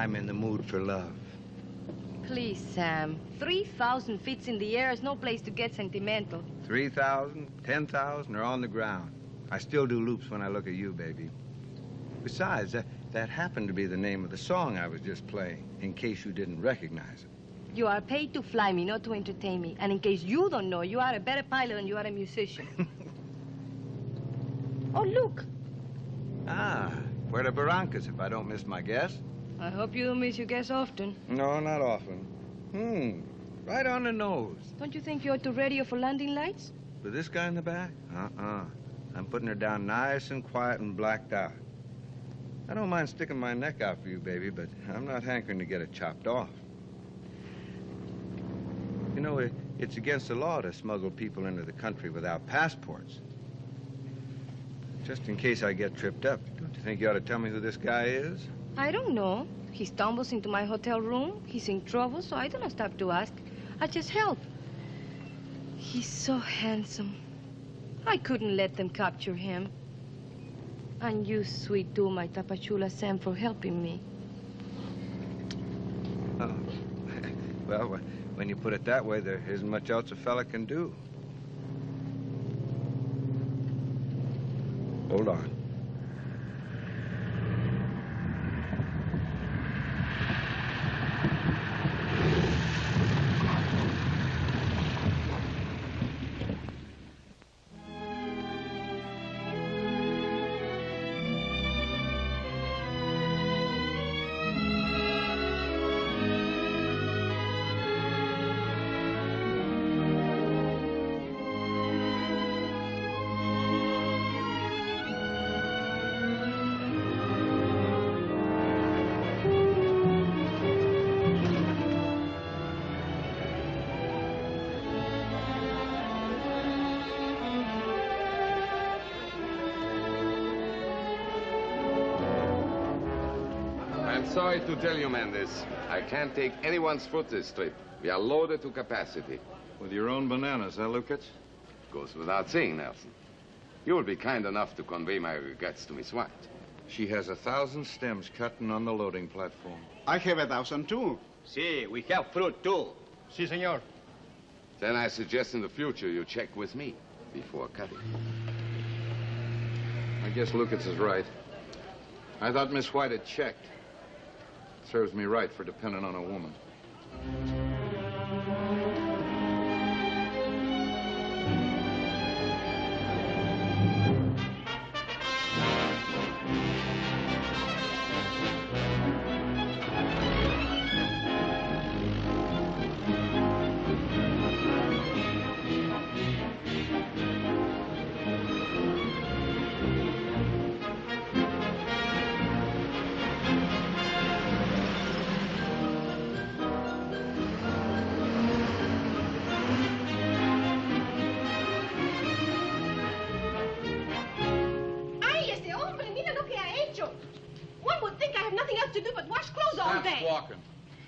I'm in the mood for love. Please, Sam. 3,000 feet in the air is no place to get sentimental. 3,000, 10,000, or on the ground. I still do loops when I look at you, baby. Besides, that happened to be the name of the song I was just playing, in case you didn't recognize it. You are paid to fly me, not to entertain me. And in case you don't know, you are a better pilot than you are a musician. Oh, look. Ah, Puerto Barrancas, if I don't miss my guess. I hope you don't miss your guess often. No, not often. Right on the nose. Don't you think you ought to radio for landing lights? With this guy in the back? I'm putting her down nice and quiet and blacked out. I don't mind sticking my neck out for you, baby, but I'm not hankering to get it chopped off. You know, it's against the law to smuggle people into the country without passports. Just in case I get tripped up, don't you think you ought to tell me who this guy is? I don't know. He stumbles into my hotel room. He's in trouble, so I don't stop to ask. I just help. He's so handsome. I couldn't let them capture him. And you, sweet too, my tapachula Sam, for helping me. Oh, well, when you put it that way, there isn't much else a fella can do. Hold on. Sorry to tell you, Mendes, I can't take anyone's foot this trip. We are loaded to capacity. With your own bananas, huh, Lucas? Goes without saying, Nelson. You will be kind enough to convey my regrets to Miss White. She has 1,000 stems cutting on the loading platform. I have 1,000 too. Si, we have fruit too. Si, senor. Then I suggest in the future you check with me before cutting. I guess Lucas is right. I thought Miss White had checked. Serves me right for depending on a woman.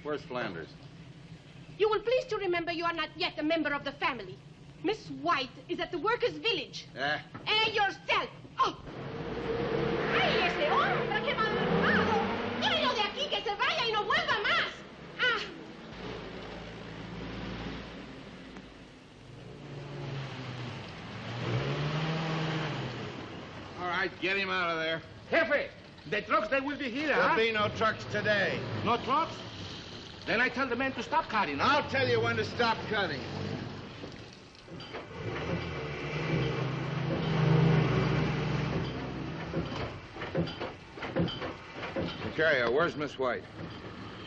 Where's Flanders? You will please to remember you are not yet a member of the family. Miss White is at the workers' village. Yourself. Oh. ¡Ay, ese hombre! ¡Qué malvado! ¡Llévelo de aquí, que se vaya y no vuelva más! Ah. All right, get him out of there. Jefe, the trucks, they will be here, There'll be no trucks today. No trucks? Then I tell the men to stop cutting, huh? I'll tell you when to stop cutting. Carrier, where's Miss White?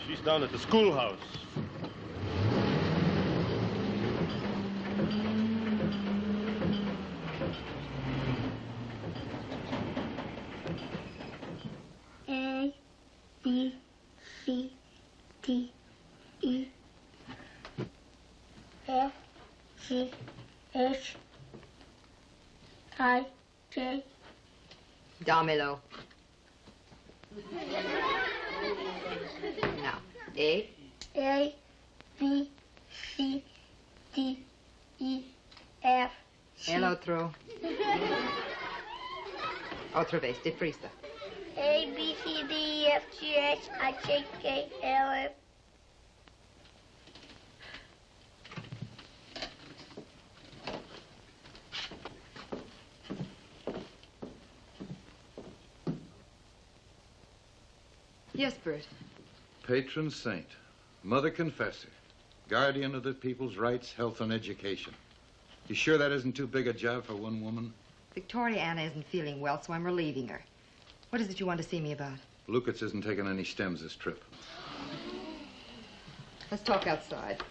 She's down at the schoolhouse. A, B, C, D, E, F, G, H, I, J. Dámelo. Now, A. A, B, C, D, E, F, G. El otro. Otra vez, deprisa. A, B, C, D, EFGHIJKLM. Yes, Bert. Patron saint, mother confessor, guardian of the people's rights, health, and education. You sure that isn't too big a job for one woman? Victoria Anna isn't feeling well, so I'm relieving her. What is it you want to see me about? Lucas isn't taking any stems this trip. Let's talk outside.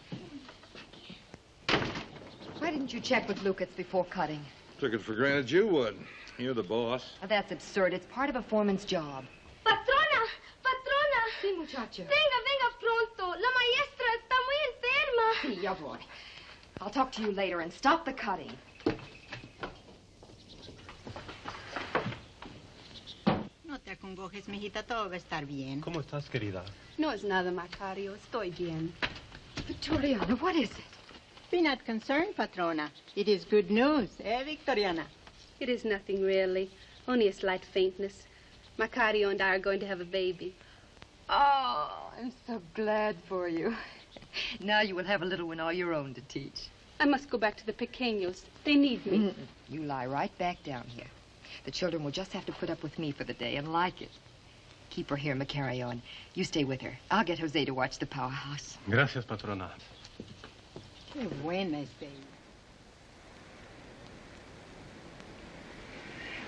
Why didn't you check with Lucas before cutting? Took it for granted you would. You're the boss. Oh, that's absurd. It's part of a foreman's job. Patrona! Patrona! Sí, muchacho. Venga pronto. La maestra está muy enferma. Sí, ya voy. I'll talk to you later and stop the cutting. No te acongojes, mijita. Todo va a estar bien. ¿Cómo estás, querida? No es nada, Macario. Estoy bien. Victoriana, what is it? Be not concerned, patrona. It is good news, Victoriana? It is nothing, really. Only a slight faintness. Macario and I are going to have a baby. Oh, I'm so glad for you. Now you will have a little one all your own to teach. I must go back to the pequeños. They need me. You lie right back down here. The children will just have to put up with me for the day and like it. Keep her here, Macario, and you stay with her. I'll get Jose to watch the powerhouse. Gracias, patrona. Qué buena es ella.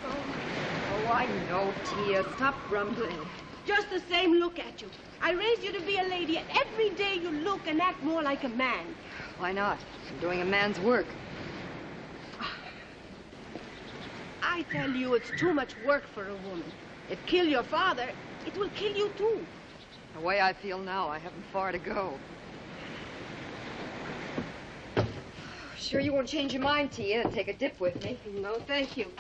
Oh, I know, Tia. Stop grumbling. Just the same, look at you. I raised you to be a lady, and every day you look and act more like a man. Why not? I'm doing a man's work. I tell you, it's too much work for a woman. It killed your father. It will kill you, too. The way I feel now, I haven't far to go. Sure you won't change your mind, Tia, and take a dip with me? No, thank you.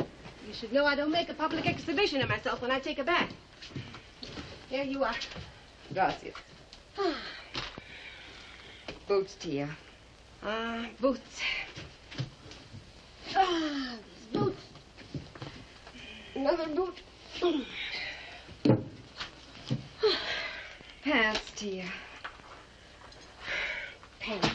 You should know I don't make a public exhibition of myself when I take a bath. There you are. Gracias. Boots, Tia. Boots. These boots. Another boot. Pants, Tia. Pants.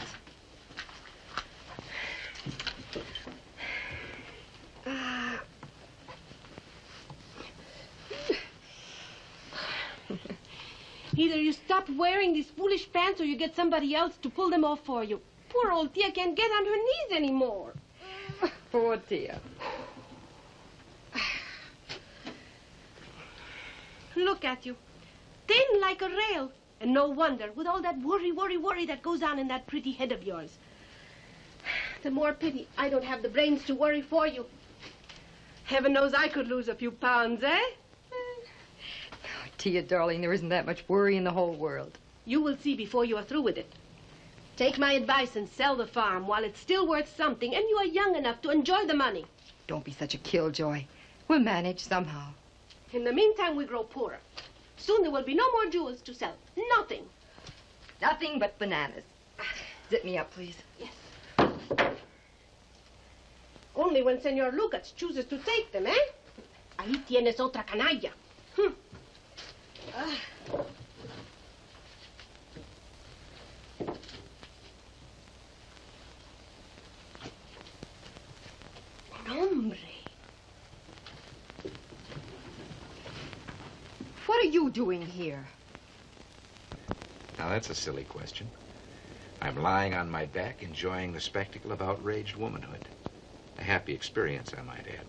Either you stop wearing these foolish pants or you get somebody else to pull them off for you. Poor old Tia can't get on her knees anymore. Poor Tia. Look at you. Thin like a rail. And no wonder, with all that worry that goes on in that pretty head of yours. The more pity I don't have the brains to worry for you. Heaven knows I could lose a few pounds, eh? Tia, darling, there isn't that much worry in the whole world. You will see before you are through with it. Take my advice and sell the farm while it's still worth something, and you are young enough to enjoy the money. Don't be such a killjoy. We'll manage somehow. In the meantime, we grow poorer. Soon there will be no more jewels to sell. Nothing. Nothing but bananas. Zip me up, please. Yes. Only when Senor Lucas chooses to take them, eh? Ahí tienes otra canalla. Hombre. What are you doing here? Now, that's a silly question. I'm lying on my back, enjoying the spectacle of outraged womanhood. A happy experience, I might add.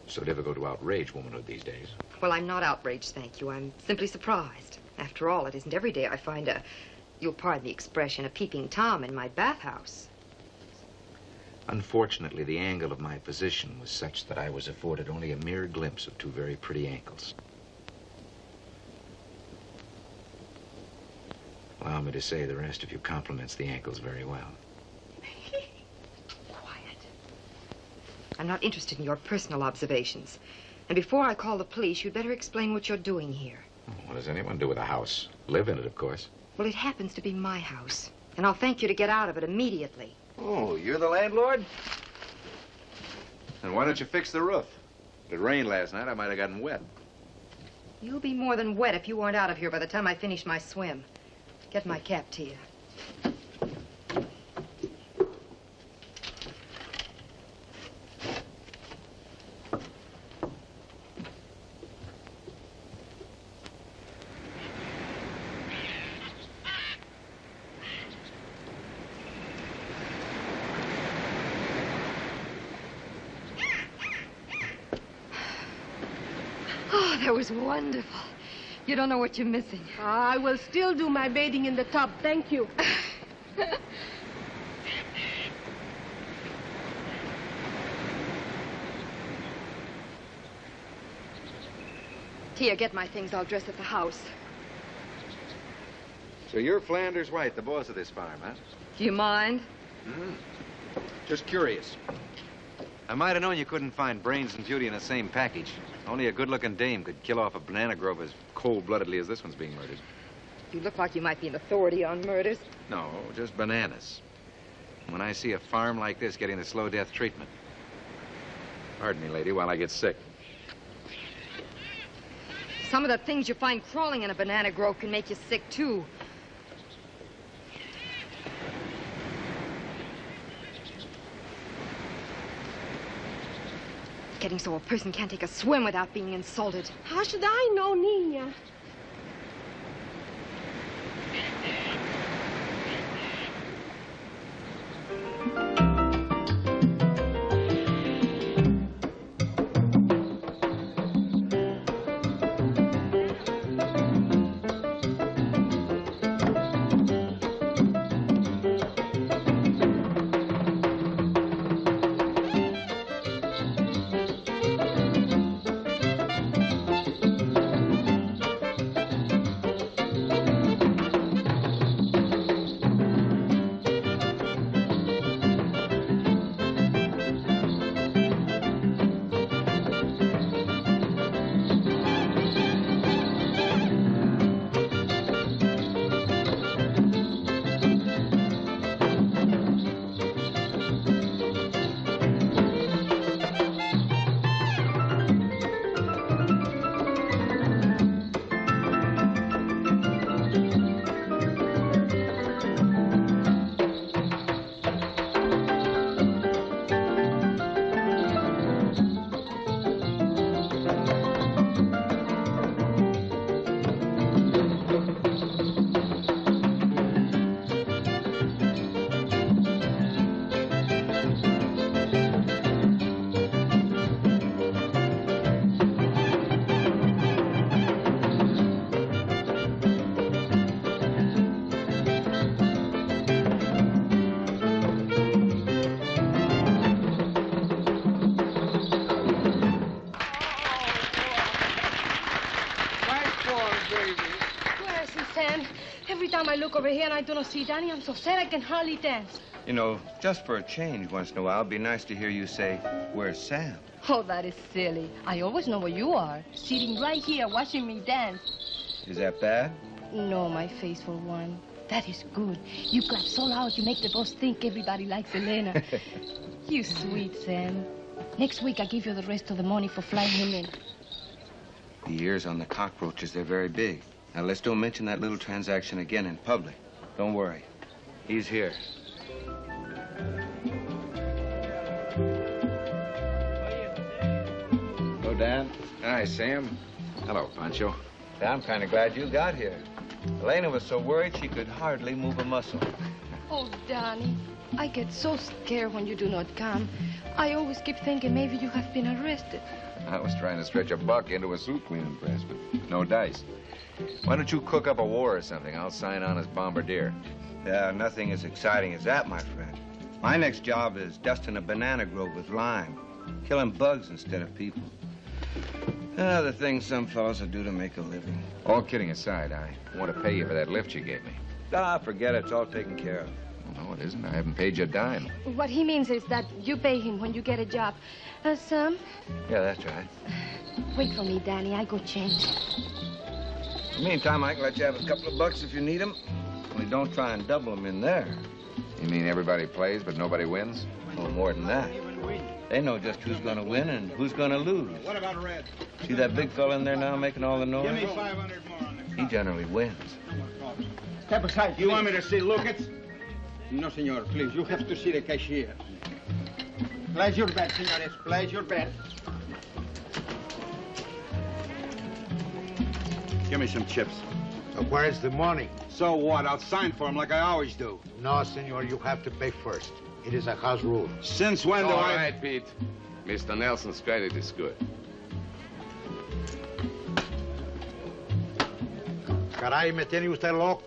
So difficult to outrage womanhood these days. Well, I'm not outraged, thank you. I'm simply surprised. After all, it isn't every day I find you'll pardon the expression, a peeping Tom in my bathhouse. Unfortunately, the angle of my position was such that I was afforded only a mere glimpse of two very pretty ankles. Allow me to say the rest of you compliments the ankles very well. Quiet. I'm not interested in your personal observations. And before I call the police, you'd better explain what you're doing here. What does anyone do with a house? Live in it, of course. Well, it happens to be my house. And I'll thank you to get out of it immediately. Oh, you're the landlord? Then why don't you fix the roof? If it rained last night, I might have gotten wet. You'll be more than wet if you aren't out of here by the time I finish my swim. Get my cap, Tia. Oh, that was wonderful. You don't know what you're missing. I will still do my bathing in the tub, thank you. Tia, get my things. I'll dress at the house. So you're Flanders White, the boss of this farm, huh? Do you mind? Just curious. I might have known you couldn't find brains and beauty in the same package. Only a good-looking dame could kill off a banana grove as cold-bloodedly as this one's being murdered. You look like you might be an authority on murders. No, just bananas. When I see a farm like this getting the slow death treatment. Pardon me, lady, while I get sick. Some of the things you find crawling in a banana grove can make you sick, too. Getting so a person can't take a swim without being insulted. How should I know, Nina? I look over here and I do not see Danny, I'm so sad I can hardly dance. You know, just for a change once in a while, it'd be nice to hear you say, "Where's Sam?" Oh, that is silly. I always know where you are, sitting right here watching me dance. Is that bad? No, my faithful one. That is good. You clap so loud you make the boss think everybody likes Elena. You sweet Sam. Next week I give you the rest of the money for flying him in. The ears on the cockroaches, they're very big. Now, let's don't mention that little transaction again in public. Don't worry. He's here. Hello, Dan. Hi, Sam. Hello, Pancho. I'm kind of glad you got here. Elena was so worried she could hardly move a muscle. Oh, Danny, I get so scared when you do not come. I always keep thinking maybe you have been arrested. I was trying to stretch a buck into a suit cleaning press, but no dice. Why don't you cook up a war or something? I'll sign on as bombardier. Yeah, nothing as exciting as that, my friend. My next job is dusting a banana grove with lime, killing bugs instead of people. The things some fellows will do to make a living. All kidding aside, I want to pay you for that lift you gave me. Forget it. It's all taken care of. Well, no, it isn't. I haven't paid you a dime. What he means is that you pay him when you get a job. Sam? Yeah, that's right. Wait for me, Danny. I go change. In the meantime, I can let you have a couple of bucks if you need them. Only don't try and double them in there. You mean everybody plays, but nobody wins? Oh, more than that. They know just who's going to win and who's going to lose. What about red? See that big fella in there now making all the noise? Give me 500 more on it. He generally wins. Step aside. You want me to see Lucas? No, senor. Please, you have to see the cashier. Place your bet, senores. Place your bet. Give me some chips. Where is the money? So what? I'll sign for him like I always do. No, senor, you have to pay first. It is a house rule. Since when do All I... right, Pete. Mr. Nelson's credit is good. Caray, me tiene usted loco.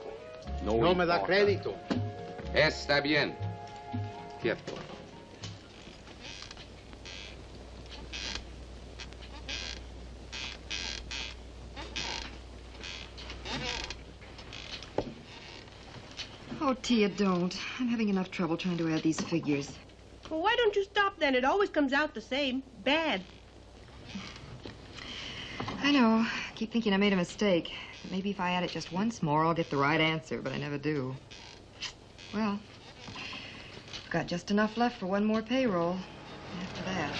No me da importa. crédito. Está bien. Quieto. Oh, Tia, don't. I'm having enough trouble trying to add these figures. Well, why don't you stop then? It always comes out the same. Bad. I know. I keep thinking I made a mistake. Maybe if I add it just once more, I'll get the right answer, but I never do. Well, I've got just enough left for one more payroll. After that.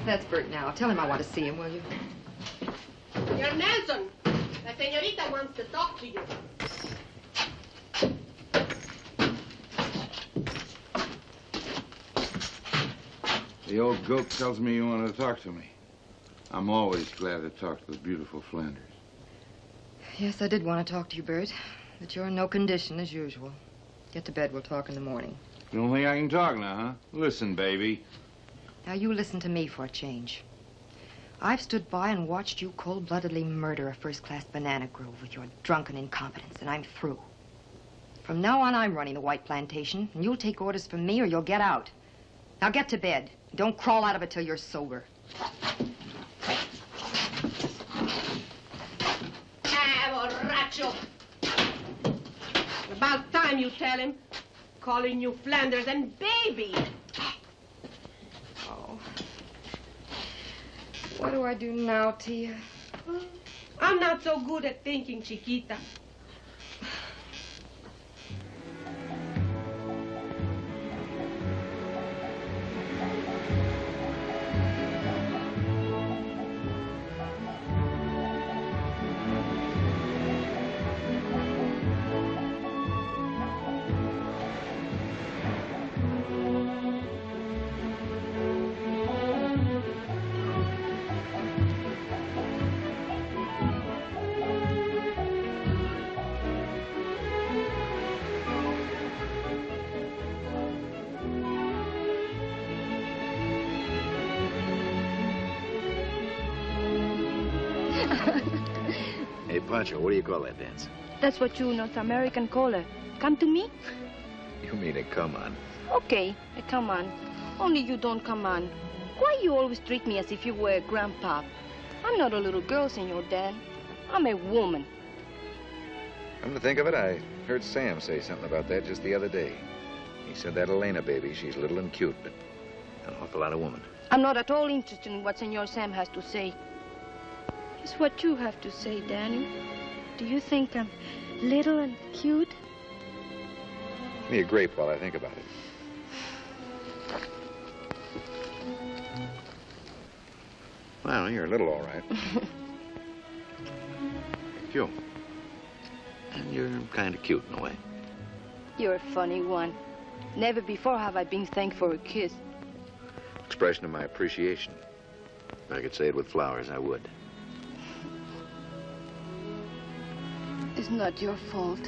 That's Bert now. Tell him I want to see him, will you? Senor Nelson, la señorita wants to talk to you. The old goat tells me you want to talk to me. I'm always glad to talk to the beautiful Flanders. Yes, I did want to talk to you, Bert. But you're in no condition, as usual. Get to bed. We'll talk in the morning. You don't think I can talk now, huh? Listen, baby. Now, you listen to me for a change. I've stood by and watched you cold-bloodedly murder a first-class banana grove with your drunken incompetence, and I'm through. From now on, I'm running the White Plantation, and you'll take orders from me or you'll get out. Now, get to bed. Don't crawl out of it till you're sober. Borracho. About time you tell him. Calling you Flanders and baby. Oh. What do I do now, Tia? I'm not so good at thinking, Chiquita. Hey, Pancho, what do you call that dance? That's what you North American call her. Come to me? You mean a come on. Okay, come on. Only you don't come on. Why you always treat me as if you were a grandpa? I'm not a little girl, Senor Dan. I'm a woman. Come to think of it, I heard Sam say something about that just the other day. He said that Elena baby, she's little and cute, but an awful lot of woman. I'm not at all interested in what Senor Sam has to say. It's what you have to say, Danny. Do you think I'm little and cute? Give me a grape while I think about it. Well, you're a little all right. You're cute. And you're kind of cute in a way. You're a funny one. Never before have I been thanked for a kiss. Expression of my appreciation. If I could say it with flowers, I would. It's not your fault.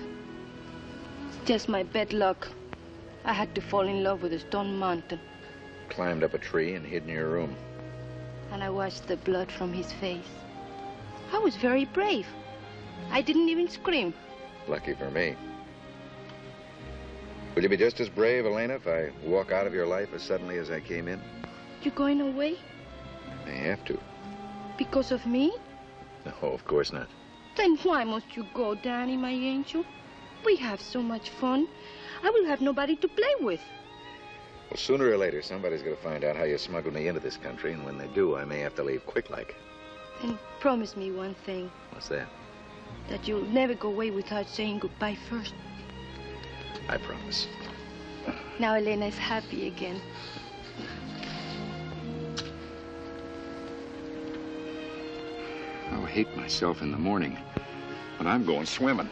It's just my bad luck. I had to fall in love with a stone mountain. Climbed up a tree and hid in your room. And I watched the blood from his face. I was very brave. I didn't even scream. Lucky for me. Will you be just as brave, Elena, if I walk out of your life as suddenly as I came in? You going away? I have to. Because of me? No, of course not. Then why must you go, Danny, my angel? We have so much fun. I will have nobody to play with. Well, sooner or later, somebody's going to find out how you smuggled me into this country, and when they do, I may have to leave quick-like. And promise me one thing. What's that? That you'll never go away without saying goodbye first. I promise. Now Elena is happy again. I'll hate myself in the morning, but I'm going swimming.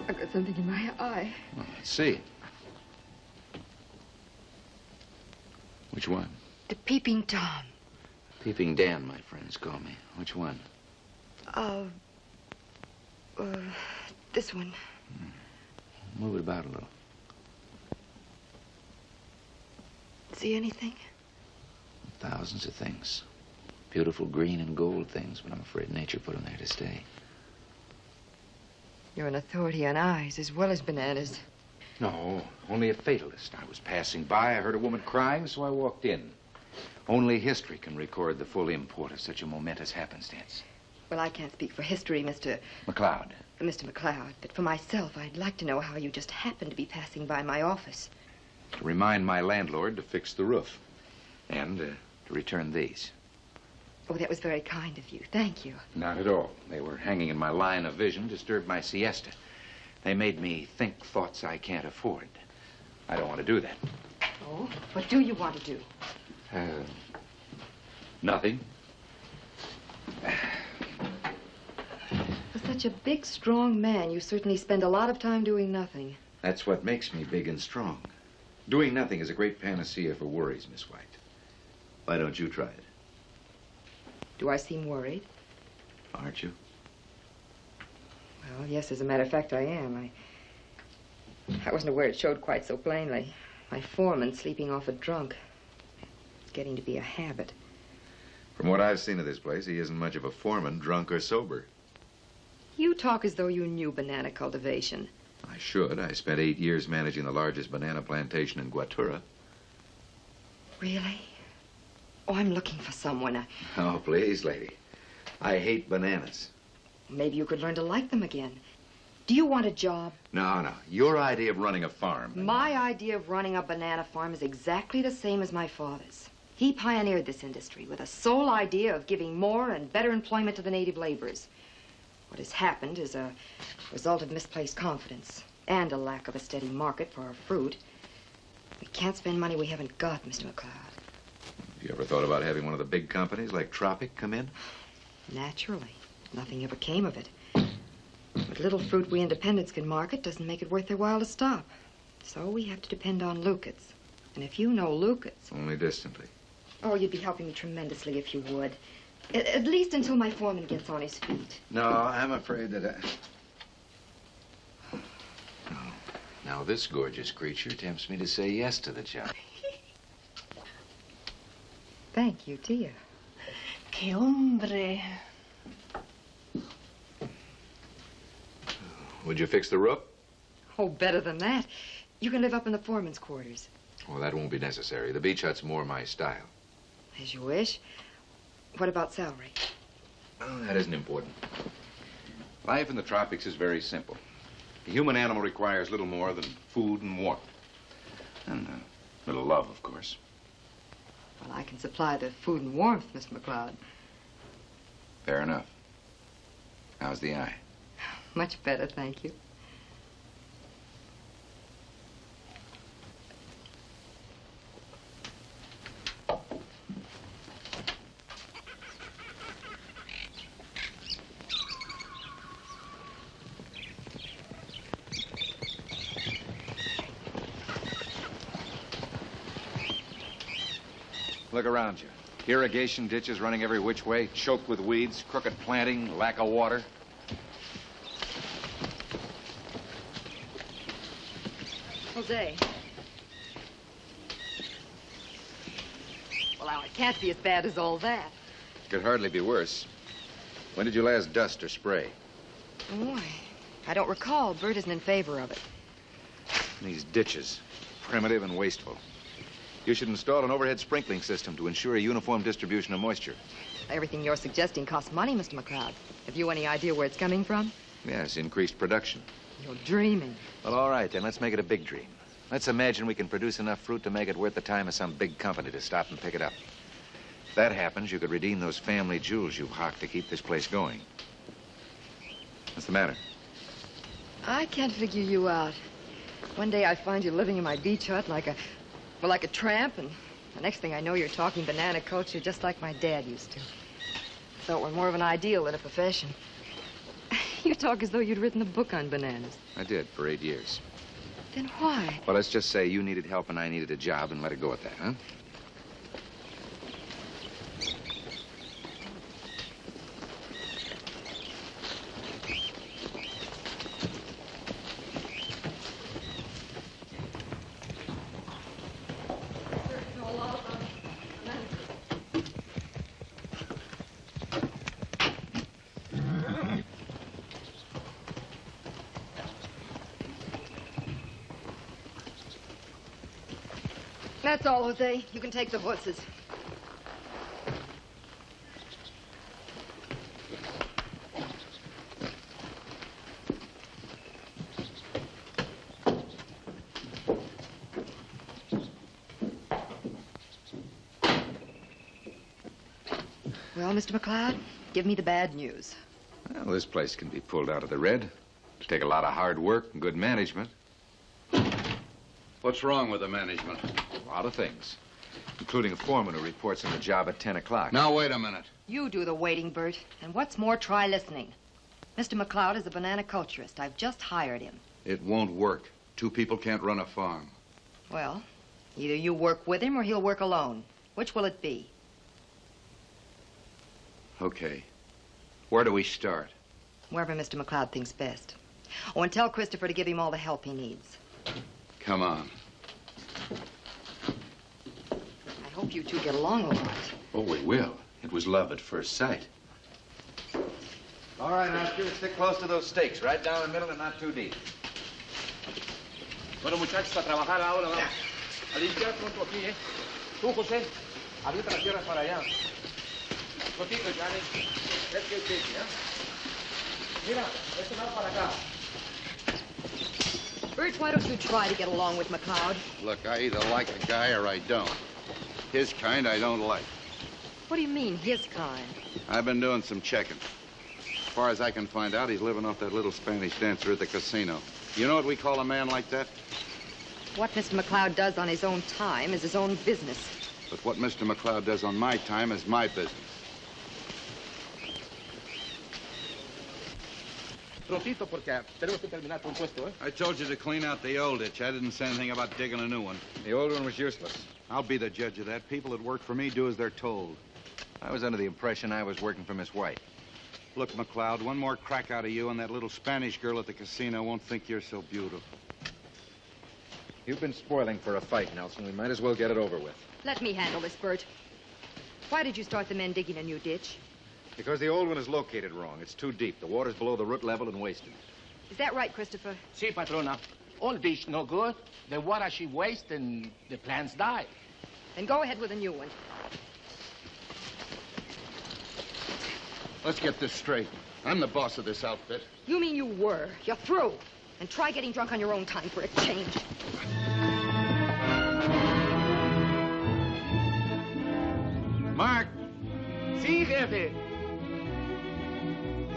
I've got something in my eye. Well, let's see. Which one? The peeping Tom. Peeping Dan, my friends call me. Which one? This one. Move it about a little. See anything? Thousands of things. Beautiful green and gold things, but I'm afraid nature put them there to stay. You're an authority on eyes as well as bananas. No, only a fatalist. I was passing by, I heard a woman crying, so I walked in. Only history can record the full import of such a momentous happenstance. Well, I can't speak for history, Mr. McLeod. Mr. McLeod, but for myself, I'd like to know how you just happened to be passing by my office. To remind my landlord to fix the roof. And to return these. Oh, that was very kind of you. Thank you. Not at all. They were hanging in my line of vision, disturbed my siesta. They made me think thoughts I can't afford. I don't want to do that. Oh, what do you want to do? Nothing. For such a big, strong man, you certainly spend a lot of time doing nothing. That's what makes me big and strong. Doing nothing is a great panacea for worries, Miss White. Why don't you try it? Do I seem worried? Aren't you? Well, yes, as a matter of fact, I am. I wasn't aware it showed quite so plainly. My foreman sleeping off a drunk. It's getting to be a habit. From what I've seen of this place, he isn't much of a foreman, drunk or sober. You talk as though you knew banana cultivation. I should. I spent 8 years managing the largest banana plantation in Guatura. Really? Oh, I'm looking for someone. Oh, please, lady. I hate bananas. Maybe you could learn to like them again. Do you want a job? No. Your idea of running a farm. My idea of running a banana farm is exactly the same as my father's. He pioneered this industry with a sole idea of giving more and better employment to the native laborers. What has happened is a result of misplaced confidence and a lack of a steady market for our fruit. We can't spend money we haven't got, Mr. McLeod. Have you ever thought about having one of the big companies like Tropic come in? Naturally. Nothing ever came of it. What little fruit we independents can market doesn't make it worth their while to stop. So we have to depend on Lucas. And if you know Lucas... Only distantly. Oh, you'd be helping me tremendously if you would. At least until my foreman gets on his feet. No, I'm afraid that Now, this gorgeous creature tempts me to say yes to the job. Thank you, Tia. Que hombre. Would you fix the roof? Oh, better than that. You can live up in the foreman's quarters. Well, that won't be necessary. The beach hut's more my style. As you wish. What about salary? Oh, that isn't important. Life in the tropics is very simple. The human animal requires little more than food and warmth. And a little love, of course. Well, I can supply the food and warmth, Mr. McLeod. Fair enough. How's the eye? Much better, thank you. Look around you. Irrigation ditches running every which way, choked with weeds, crooked planting, lack of water. Jose. Well, Well, it can't be as bad as all that. Could hardly be worse. When did you last dust or spray? Oh, I don't recall. Bert isn't in favor of it. These ditches, primitive and wasteful. You should install an overhead sprinkling system to ensure a uniform distribution of moisture. Everything you're suggesting costs money, Mr. McLeod. Have you any idea where it's coming from? Yes, increased production. You're dreaming. Well, all right, then let's make it a big dream. Let's imagine we can produce enough fruit to make it worth the time of some big company to stop and pick it up. If that happens, you could redeem those family jewels you've hocked to keep this place going. What's the matter? I can't figure you out. One day I find you living in my beach hut like a tramp, and the next thing I know, you're talking banana culture just like my dad used to. Thought we're more of an ideal than a profession. You talk as though you'd written a book on bananas. I did, for 8 years. Then why? Well, let's just say you needed help and I needed a job and let it go at that, huh? That's all, Jose. You can take the horses. Well, Mr. McLeod, give me the bad news. Well, this place can be pulled out of the red. It'll take a lot of hard work and good management. What's wrong with the management? A lot of things, including a foreman who reports on the job at 10 o'clock. Now, wait a minute. You do the waiting, Bert. And what's more, try listening. Mr. McLeod is a banana culturist. I've just hired him. It won't work. 2 people can't run a farm. Well, either you work with him or he'll work alone. Which will it be? Okay. Where do we start? Wherever Mr. McLeod thinks best. Oh, and tell Christopher to give him all the help he needs. Come on. I hope you two get along all right. Oh, we will. It was love at first sight. All right, Oscar, stick close to those stakes, right down the middle and not too deep. Bueno, muchachos, a trabajar ahora, vamos. A limpiar pronto aquí, ¿eh? Tú, José, avienta las tierras para allá. Cotito, Johnny. Let's get busy, ¿eh? Mira, este lado para acá. Bert, why don't you try to get along with McLeod? Look, I either like a guy or I don't. His kind I don't like. What do you mean, his kind? I've been doing some checking. As far as I can find out, he's living off that little Spanish dancer at the casino. You know what we call a man like that? What Mr. McLeod does on his own time is his own business. But what Mr. McLeod does on my time is my business. Prontito, porque tenemos que terminar con puesto, ¿eh? I told you to clean out the old ditch. I didn't say anything about digging a new one. The old one was useless. I'll be the judge of that. People that work for me do as they're told. I was under the impression I was working for Miss White. Look, McLeod, one more crack out of you and that little Spanish girl at the casino won't think you're so beautiful. You've been spoiling for a fight, Nelson. We might as well get it over with. Let me handle this, Bert. Why did you start the men digging a new ditch? Because the old one is located wrong. It's too deep. The water's below the root level and wasted. Is that right, Christopher? Sí, patrona. All dish no good. The water she waste and the plants die. Then go ahead with a new one. Let's get this straight. I'm the boss of this outfit. You mean you were? You're through. And try getting drunk on your own time for a change. Mark. Sí, jefe.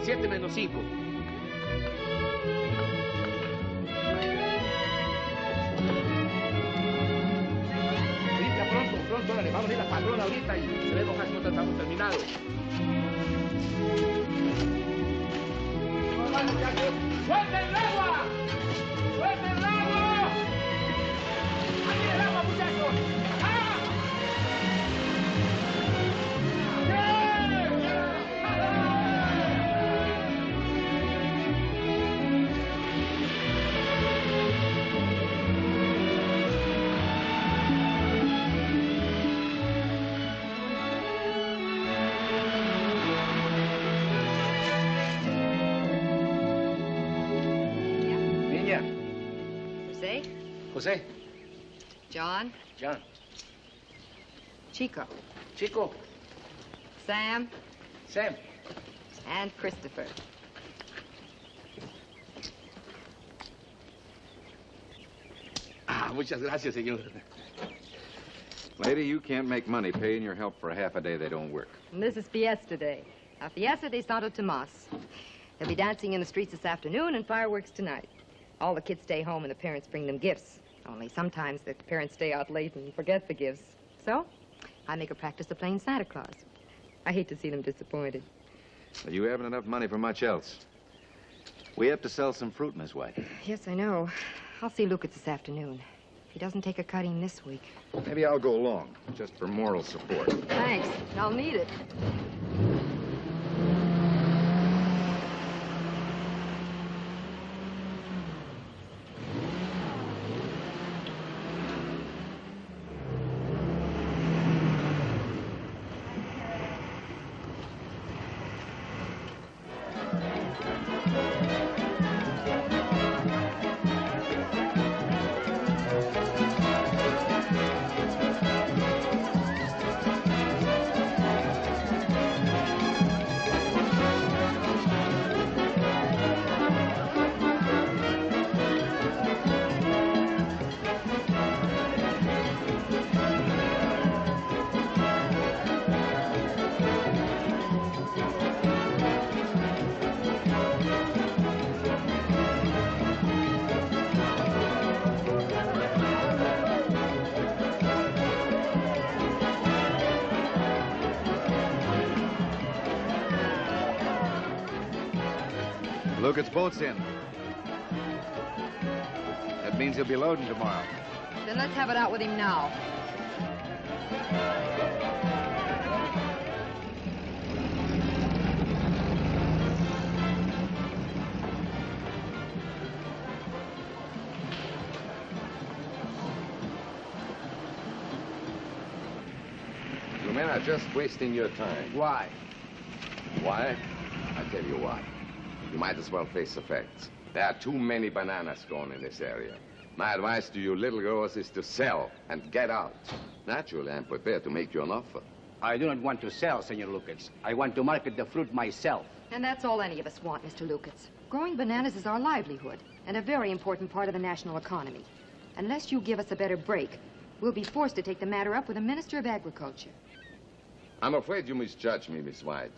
7 menos 5. Limpia pronto, órale, vamos a ir a la patrona ahorita y se ve casi no estamos terminados. ¡Vamos, muchachos! ¡Suelta el agua! ¡Suelta el agua! ¡Ahí viene el agua, muchachos! ¡Ah! Jose. John. John. Chico. Chico. Sam. Sam. And Christopher. Muchas gracias, señor. Lady, you can't make money paying your help for a half a day they don't work. And this is Fiesta Day. A Fiesta de Santo Tomas. They'll be dancing in the streets this afternoon and fireworks tonight. All the kids stay home and the parents bring them gifts. Only sometimes the parents stay out late and forget the gifts. So, I make a practice of playing Santa Claus. I hate to see them disappointed. But you haven't enough money for much else. We have to sell some fruit, Miss White. Yes, I know. I'll see Lucas this afternoon. If he doesn't take a cutting this week. Maybe I'll go along, just for moral support. Thanks. I'll need it. Lucas' boat's in. That means he'll be loading tomorrow. Then let's have it out with him now. You men are just wasting your time. Why? Why? I'll tell you why. You might as well face the facts. There are too many bananas grown in this area. My advice to you little growers is to sell and get out. Naturally, I'm prepared to make you an offer. I do not want to sell, Senor Lucas. I want to market the fruit myself. And that's all any of us want, Mr. Lucas. Growing bananas is our livelihood and a very important part of the national economy. Unless you give us a better break, we'll be forced to take the matter up with the Minister of Agriculture. I'm afraid you misjudge me, Miss White.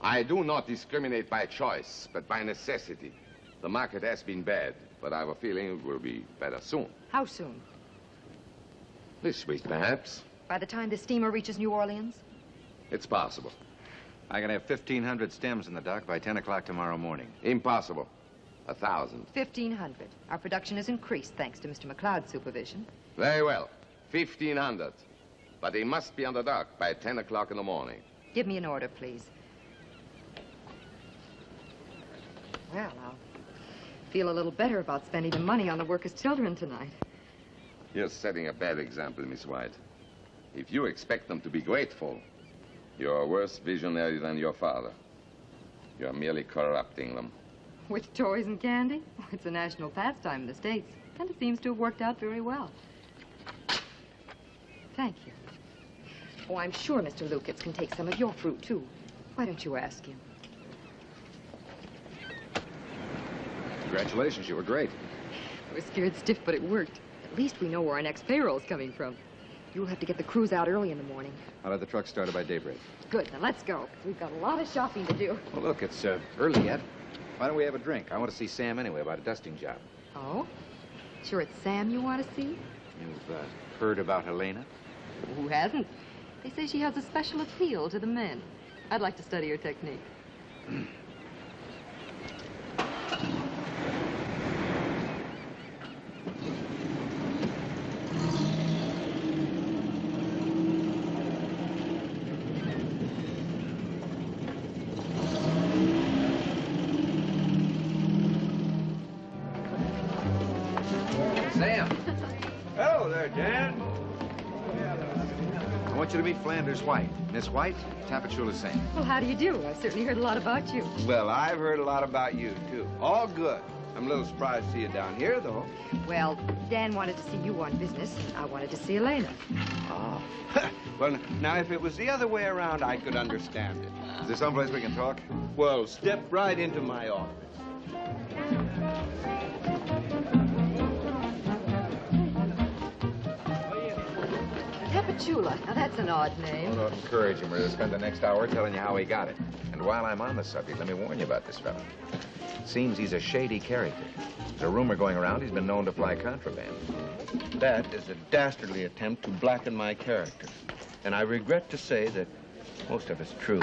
I do not discriminate by choice, but by necessity. The market has been bad, but I have a feeling it will be better soon. How soon? This week, perhaps. By the time the steamer reaches New Orleans? It's possible. I can have 1,500 stems in the dock by 10 o'clock tomorrow morning. Impossible. 1,000. 1,500. Our production has increased thanks to Mr. McLeod's supervision. Very well. 1,500. But they must be on the dock by 10 o'clock in the morning. Give me an order, please. Well, I'll feel a little better about spending the money on the workers' children tonight. You're setting a bad example, Miss White. If you expect them to be grateful, you're a worse visionary than your father. You're merely corrupting them. With toys and candy? It's a national pastime in the States, and it seems to have worked out very well. Thank you. Oh, I'm sure Mr. Lucas can take some of your fruit, too. Why don't you ask him? Congratulations, you were great. I was scared stiff, but it worked. At least we know where our next payroll's coming from. You'll have to get the crews out early in the morning. I'll have the truck started by daybreak. Good, now let's go. We've got a lot of shopping to do. Well, look, it's early yet. Why don't we have a drink? I want to see Sam anyway about a dusting job. Oh? Sure it's Sam you want to see? You've heard about Helena? Who hasn't? They say she has a special appeal to the men. I'd like to study her technique. Sam. Hello there, Dan. I want you to meet Flanders White. Miss White, Tapachula Saint. Well, how do you do? I've certainly heard a lot about you. Well, I've heard a lot about you, too. All good. I'm a little surprised to see you down here, though. Well, Dan wanted to see you on business, and I wanted to see Elena. Oh. Well, now, if it was the other way around, I could understand it. Is there someplace we can talk? Well, step right into my office. Tapachula. Now, that's an odd name. Well, don't encourage him. We're going to spend the next hour telling you how he got it. And while I'm on the subject, let me warn you about this fellow. Seems he's a shady character. There's a rumor going around he's been known to fly contraband. That is a dastardly attempt to blacken my character. And I regret to say that most of it's true.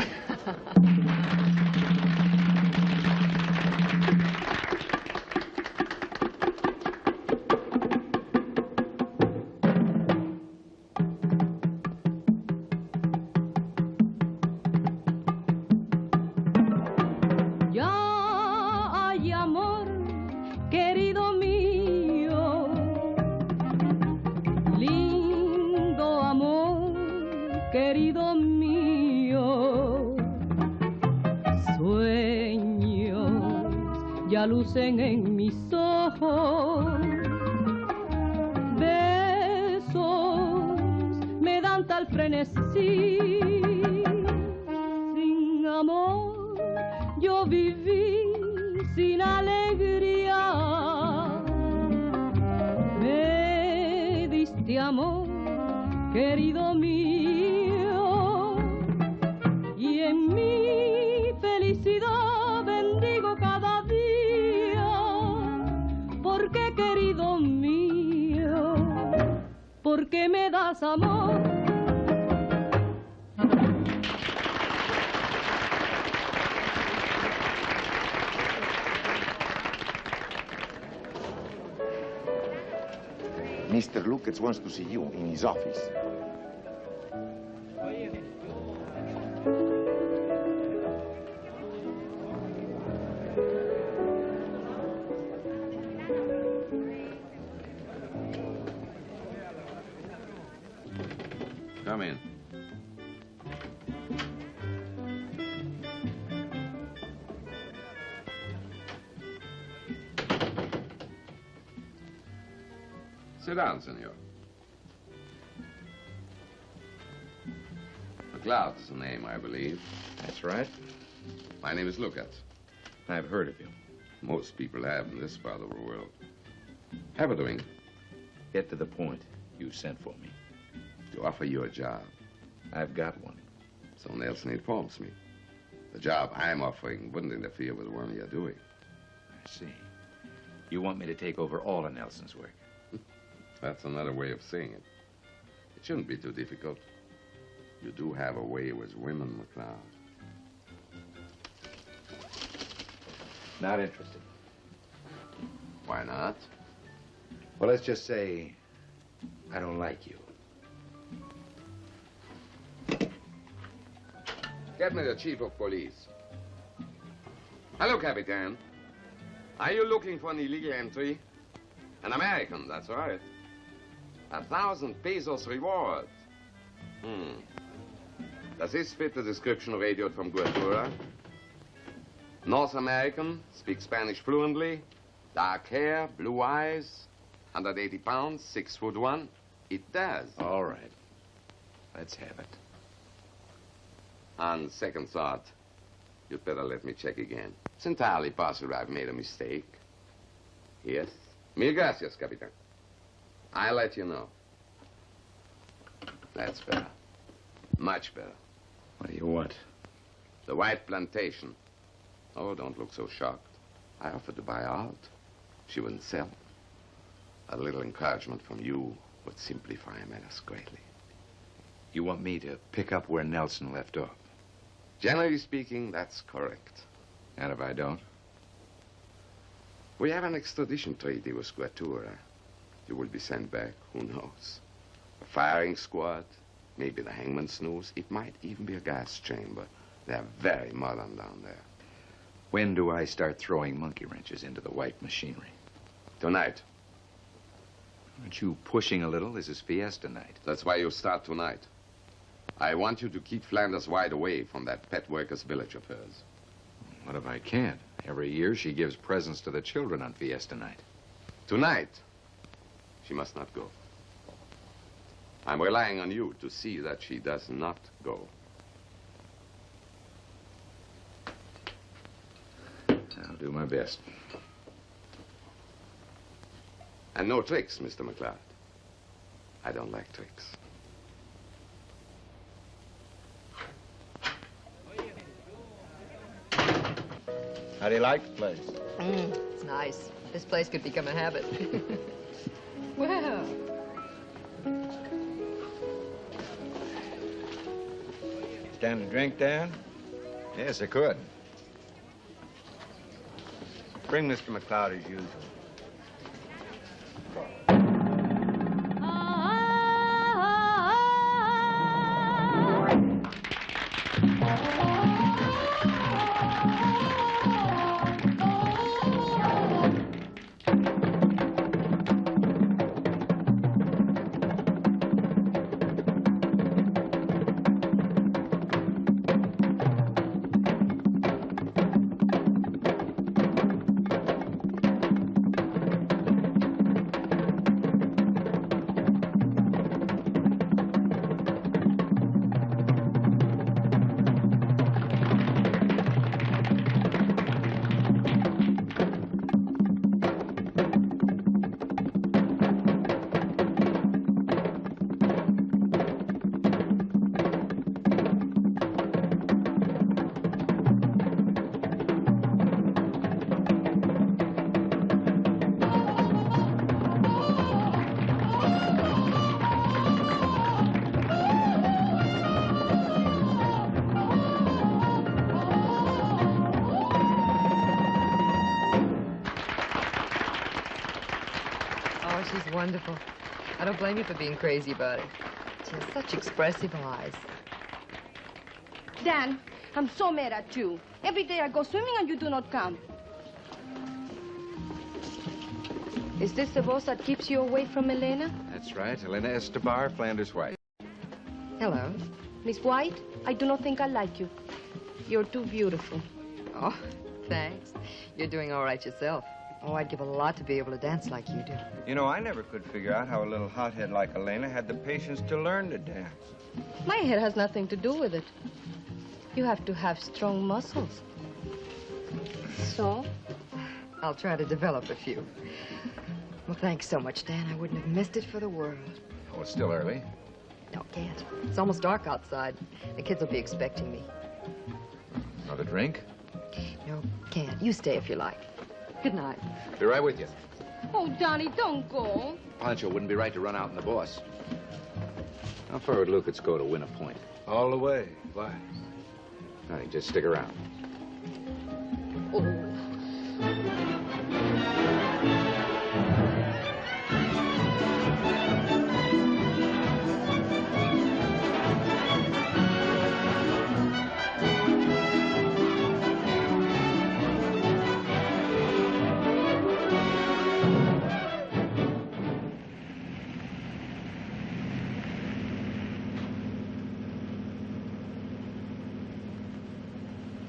Lucen en mis ojos, besos me dan tal frenesí. Sin amor yo viví sin alegría. Me diste amor, querido mío, y en mi felicidad bendigo cada día. Porque, querido mío, porque me das amor. Mr. Lucas wants to see you in his office. Come in. Sit down, senor. McLeod is the name, I believe. That's right. My name is Lucas. I've heard of you. Most people have in this part of the world. How are you doing? Get to the point. You sent for me. To offer you a job. I've got one. So Nelson informs me. The job I'm offering wouldn't interfere with the one you're doing. I see. You want me to take over all of Nelson's work? That's another way of saying it. It shouldn't be too difficult. You do have a way with women, McLeod. Not interested. Why not? Well, let's just say I don't like you. Get me the chief of police. Hello, Capitan. Are you looking for an illegal entry? An American, that's right. 1,000 pesos reward. Does this fit the description radioed from Guatura? North American, speaks Spanish fluently, dark hair, blue eyes, 180 pounds, 6'1". It does. All right. Let's have it. On second thought, you'd better let me check again. It's entirely possible I've made a mistake. Yes? Mil gracias, Capitan. I'll let you know. That's better. Much better. What do you want? The White Plantation. Oh, don't look so shocked. I offered to buy her out. She wouldn't sell. A little encouragement from you would simplify matters greatly. You want me to pick up where Nelson left off? Generally speaking, that's correct. And if I don't? We have an extradition treaty with Guatura. You will be sent back, who knows? A firing squad, maybe the hangman's noose. It might even be a gas chamber. They're very modern down there. When do I start throwing monkey wrenches into the white machinery? Tonight. Aren't you pushing a little? This is fiesta night. That's why you start tonight. I want you to keep Flanders wide away from that pet workers' village of hers. What if I can't? I Every year she gives presents to the children on Fiesta night. Tonight, she must not go. I'm relying on you to see that she does not go. I'll do my best. And no tricks, Mr. McLeod. I don't like tricks. How do you like the place? It's nice. This place could become a habit. Well. Stand a drink, Dan? Yes, I could. Bring Mr. McLeod as usual. She's wonderful. I don't blame you for being crazy about it. She has such expressive eyes. Dan, I'm so mad at you. Every day I go swimming and you do not come. Is this the boss that keeps you away from Elena? That's right. Elena Escobar, Flanders White. Hello. Miss White, I do not think I like you. You're too beautiful. Oh, thanks. You're doing all right yourself. Oh, I'd give a lot to be able to dance like you do. You know, I never could figure out how a little hothead like Elena had the patience to learn to dance. My head has nothing to do with it. You have to have strong muscles. So? I'll try to develop a few. Well, thanks so much, Dan. I wouldn't have missed it for the world. Oh, it's still early. No, can't. It's almost dark outside. The kids will be expecting me. Another drink? No, can't. You stay if you like. Good night. Be right with you. Oh, Donnie, don't go. Pancho wouldn't be right to run out in the boss. How far would Lucas go to win a point? All the way. Why? Nothing, just stick around. Oh.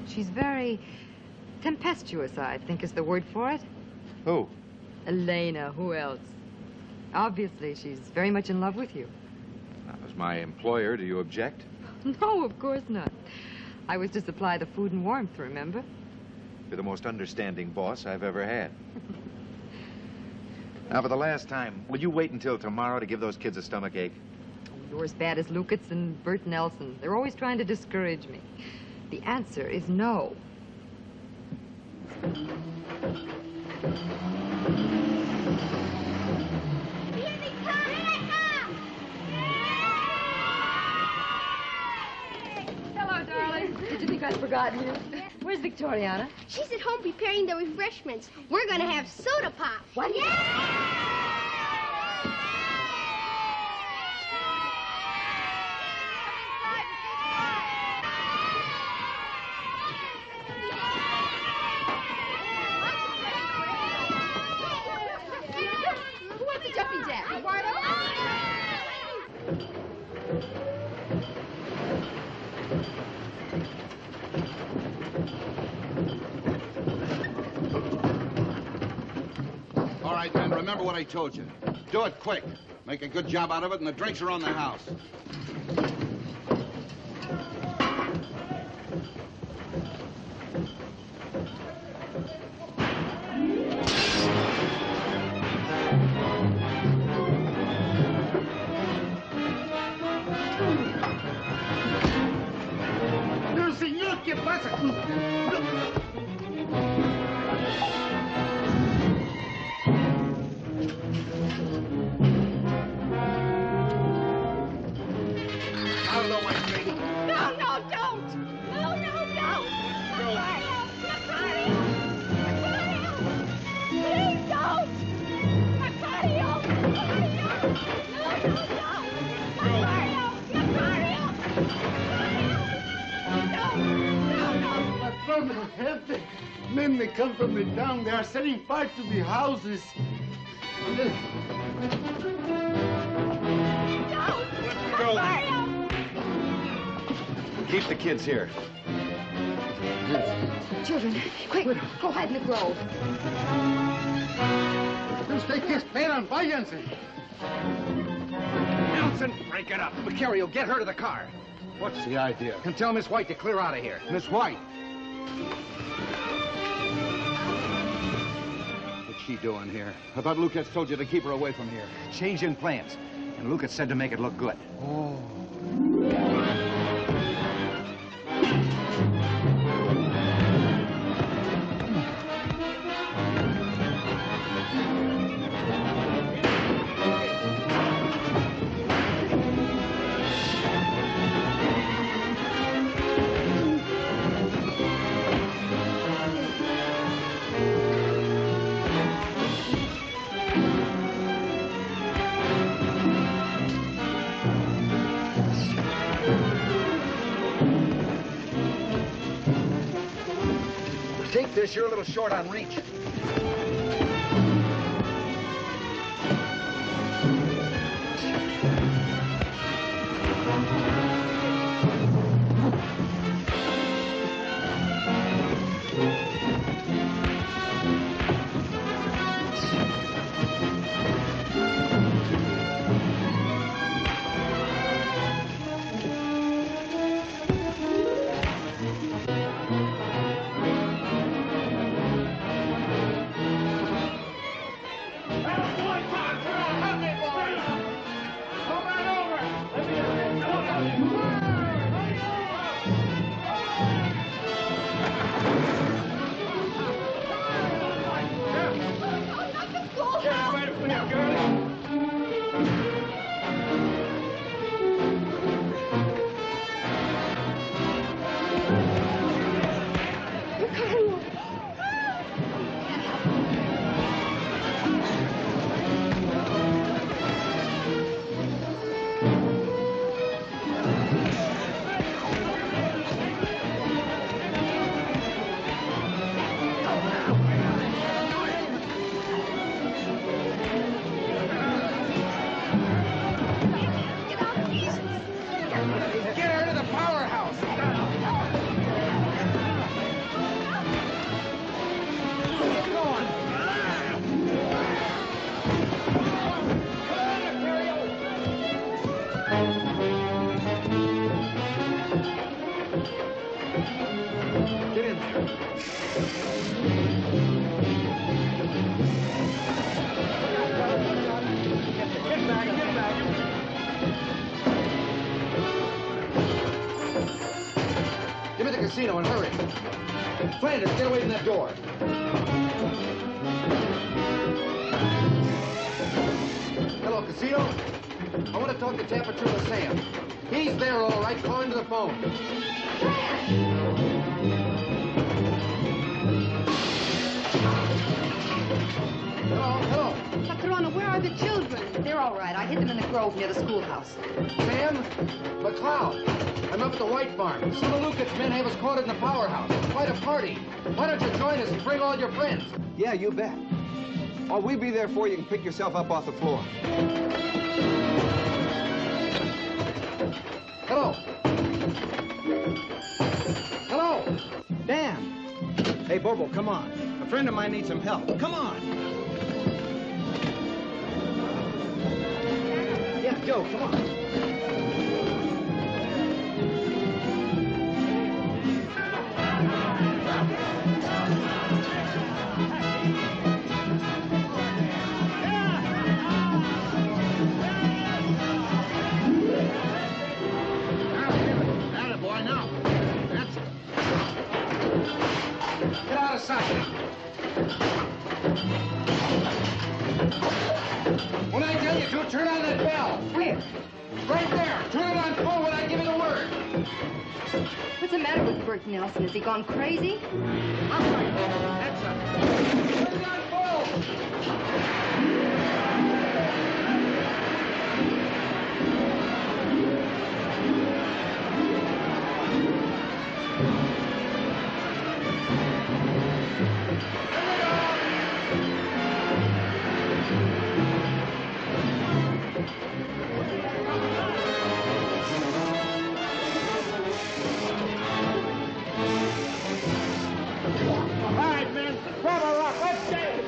She's very tempestuous, I think is the word for it. Who? Elena, who else? Obviously, she's very much in love with you. As my employer, do you object? No, of course not. I was to supply the food and warmth, remember? You're the most understanding boss I've ever had. Now, for the last time, will you wait until tomorrow to give those kids a stomachache? You're as bad as Lucas and Bert Nelson. They're always trying to discourage me. The answer is no. Hello, darling. Did you think I'd forgotten you? Where's Victoriana? She's at home preparing the refreshments. We're going to have soda pop. What? Yeah! Who wants a jumping jack? Eduardo? remember what I told you. Do it quick. Make a good job out of it, and the drinks are on the house. Pero, señor, ¿qué pasa? No, no, don't! No, no, don't! Macario! Macario! Macario! Please don't! Macario! Macario! No, no, no! Macario! Macario! Patrona, gente. Men they come from the town. They are setting fire to the houses. Keep the kids here. Children, quick, go hide in the grove. Usted que esperan, váyanse. Nelson, break it up. Macario, get her to the car. What's the idea? And tell Miss White to clear out of here. Miss White. What's she doing here? I thought Lucas told you to keep her away from here. Changing plans. And Lucas said to make it look good. Oh. Take this, you're a little short on reach. Casino and hurry. Flanders, get away from that door. Hello, Casino. I want to talk to Tapatula Sam. He's there, all right. Call him to the phone. Hello. Patrona, where are the children? They're all right. I hid them in the grove near the schoolhouse. Sam? McLeod. I'm up at the White Farm. Some of Lucas' men have us caught in the powerhouse. Quite a party. Why don't you join us and bring all your friends? Yeah, you bet. Oh, we'll be there for you. You can pick yourself up off the floor. Hello. Hello. Dan. Hey, Bobo, come on. A friend of mine needs some help. Come on. Joe, come on. Boy, now. That's it. Get out of sight. When I tell you to, turn on that bell. Where? Right there. Turn it on full when I give you the word. What's the matter with Bert Nelson? Has he gone crazy? I'm right. That's it. Turn it on full. All right, men. Grab a rock. Let's get it.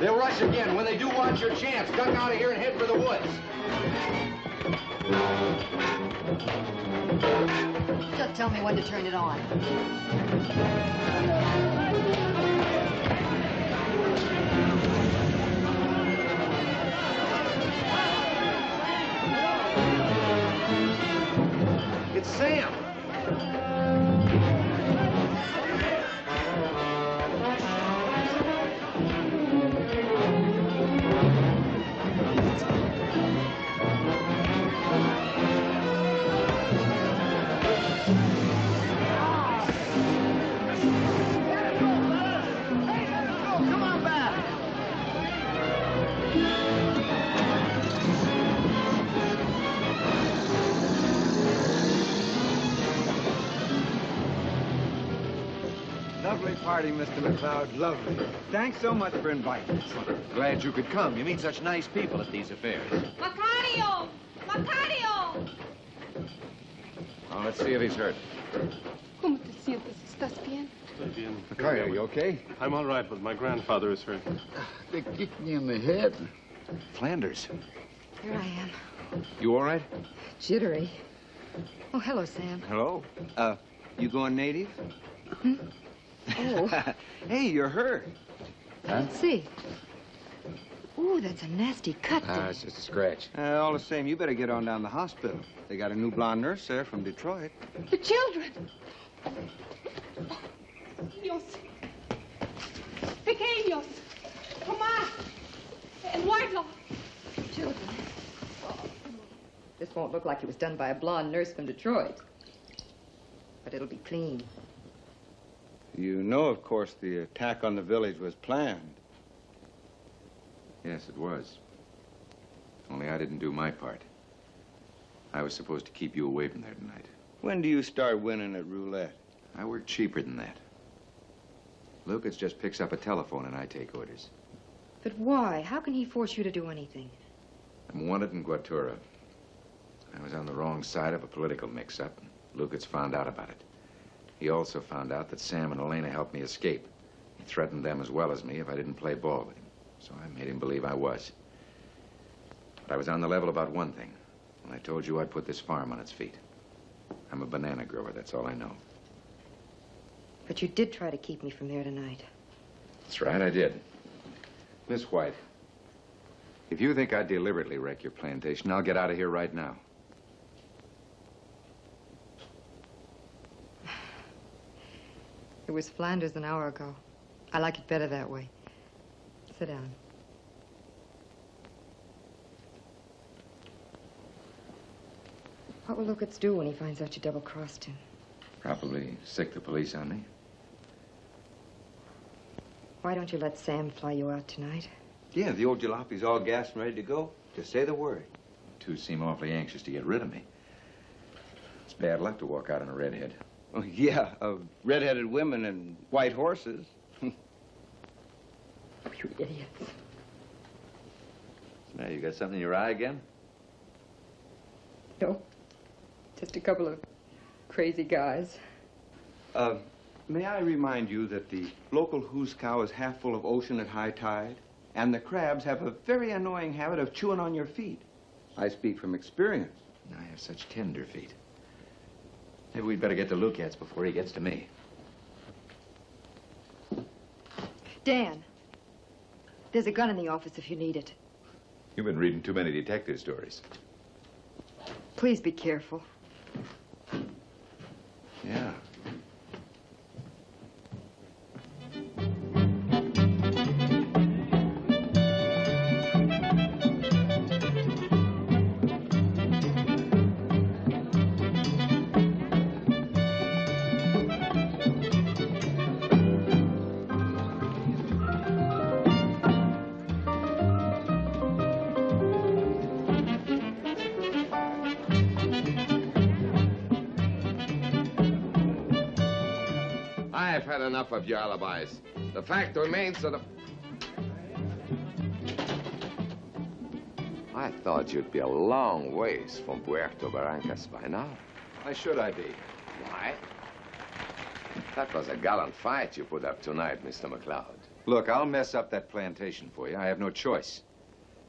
They'll rush again. When they do, watch your chance. Duck out of here and head for the woods. Just tell me when to turn it on. It's Sam. Come on back. Lovely party, Mr. McLeod. Lovely. Thanks so much for inviting us. Glad you could come. You meet such nice people at these affairs. Macario! Macario! Oh, let's see if he's hurt. ¿Cómo te sientes? ¿Estás bien? Estoy bien. Macario, are you okay? I'm all right, but my grandfather is hurt. They kicked me in the head. Flanders. Here I am. You all right? Jittery. Oh, hello, Sam. Hello. You going native? Hmm? Oh. Hey, you're hurt. Let's see. Ooh, that's a nasty cut. It's just a scratch. All the same, you better get on down to the hospital. They got a new blonde nurse there from Detroit. The children. Niños. Pequeños. Tomás. Eduardo. Children. This won't look like it was done by a blonde nurse from Detroit. But it'll be clean. You know, of course, the attack on the village was planned. Yes, it was. Only I didn't do my part. I was supposed to keep you away from there tonight. When do you start winning at roulette? I work cheaper than that. Lucas just picks up a telephone and I take orders. But why? How can he force you to do anything? I'm wanted in Guatura. I was on the wrong side of a political mix-up, and Lucas found out about it. He also found out that Sam and Elena helped me escape. He threatened them as well as me if I didn't play ball with him. So I made him believe I was. But I was on the level about one thing. When I told you I'd put this farm on its feet. I'm a banana grower, that's all I know. But you did try to keep me from there tonight. That's right, I did. Miss White, if you think I'd deliberately wreck your plantation, I'll get out of here right now. It was Flanders an hour ago. I like it better that way. Sit down. What will Lucas do when he finds out you double-crossed him? Probably sick the police on me. Why don't you let Sam fly you out tonight? Yeah, the old jalopi's all gassed and ready to go. Just say the word. Two seem awfully anxious to get rid of me. It's bad luck to walk out on a redhead. Oh, yeah, red-headed women and white horses. Oh, you idiots. Now, you got something in your eye again? No. Just a couple of crazy guys. May I remind you that the local hoosecow is half full of ocean at high tide, and the crabs have a very annoying habit of chewing on your feet. I speak from experience. I have such tender feet. Maybe we'd better get to Lucas before he gets to me. Dan, there's a gun in the office if you need it. You've been reading too many detective stories. Please be careful. Yeah. I've had enough of your alibis. The fact remains that I thought you'd be a long ways from Puerto Barrancas by now. Why should I be? Why? That was a gallant fight you put up tonight, Mr. McLeod. Look, I'll mess up that plantation for you. I have no choice.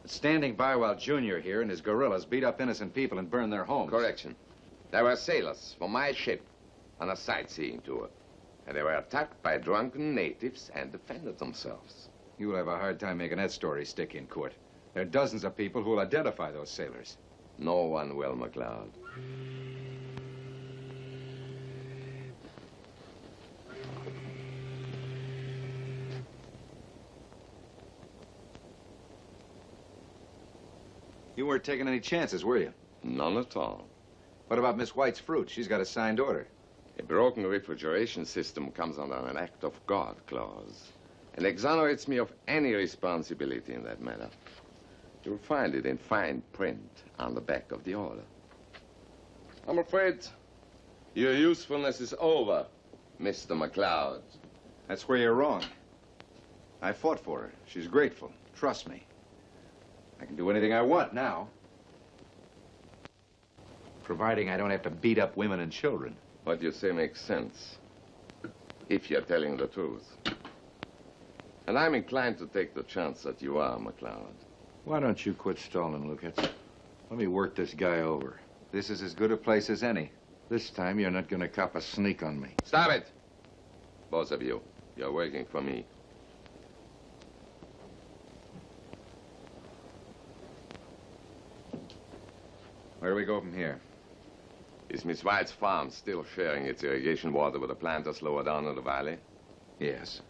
But standing by while Junior here and his guerrillas beat up innocent people and burn their homes. Correction. There were sailors from my ship on a sightseeing tour. And they were attacked by drunken natives and defended themselves. You will have a hard time making that story stick in court. There are dozens of people who will identify those sailors. No one will, McLeod. You weren't taking any chances, were you? None at all. What about Miss White's fruit? She's got a signed order. A broken refrigeration system comes under an act of God clause and exonerates me of any responsibility in that matter. You'll find it in fine print on the back of the order. I'm afraid your usefulness is over, Mr. McLeod. That's where you're wrong. I fought for her. She's grateful. Trust me. I can do anything I want now. Providing I don't have to beat up women and children. What you say makes sense, if you're telling the truth. And I'm inclined to take the chance that you are, McLeod. Why don't you quit stalling, Lucas? Let me work this guy over. This is as good a place as any. This time, you're not going to cop a sneak on me. Stop it! Both of you. You're working for me. Where do we go from here? Is Miss White's farm still sharing its irrigation water with the planters lower down in the valley? Yes.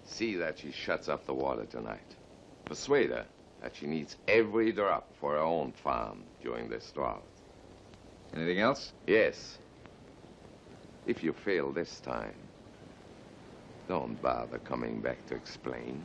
See that she shuts off the water tonight. Persuade her that she needs every drop for her own farm during this drought. Anything else? Yes. If you fail this time, don't bother coming back to explain.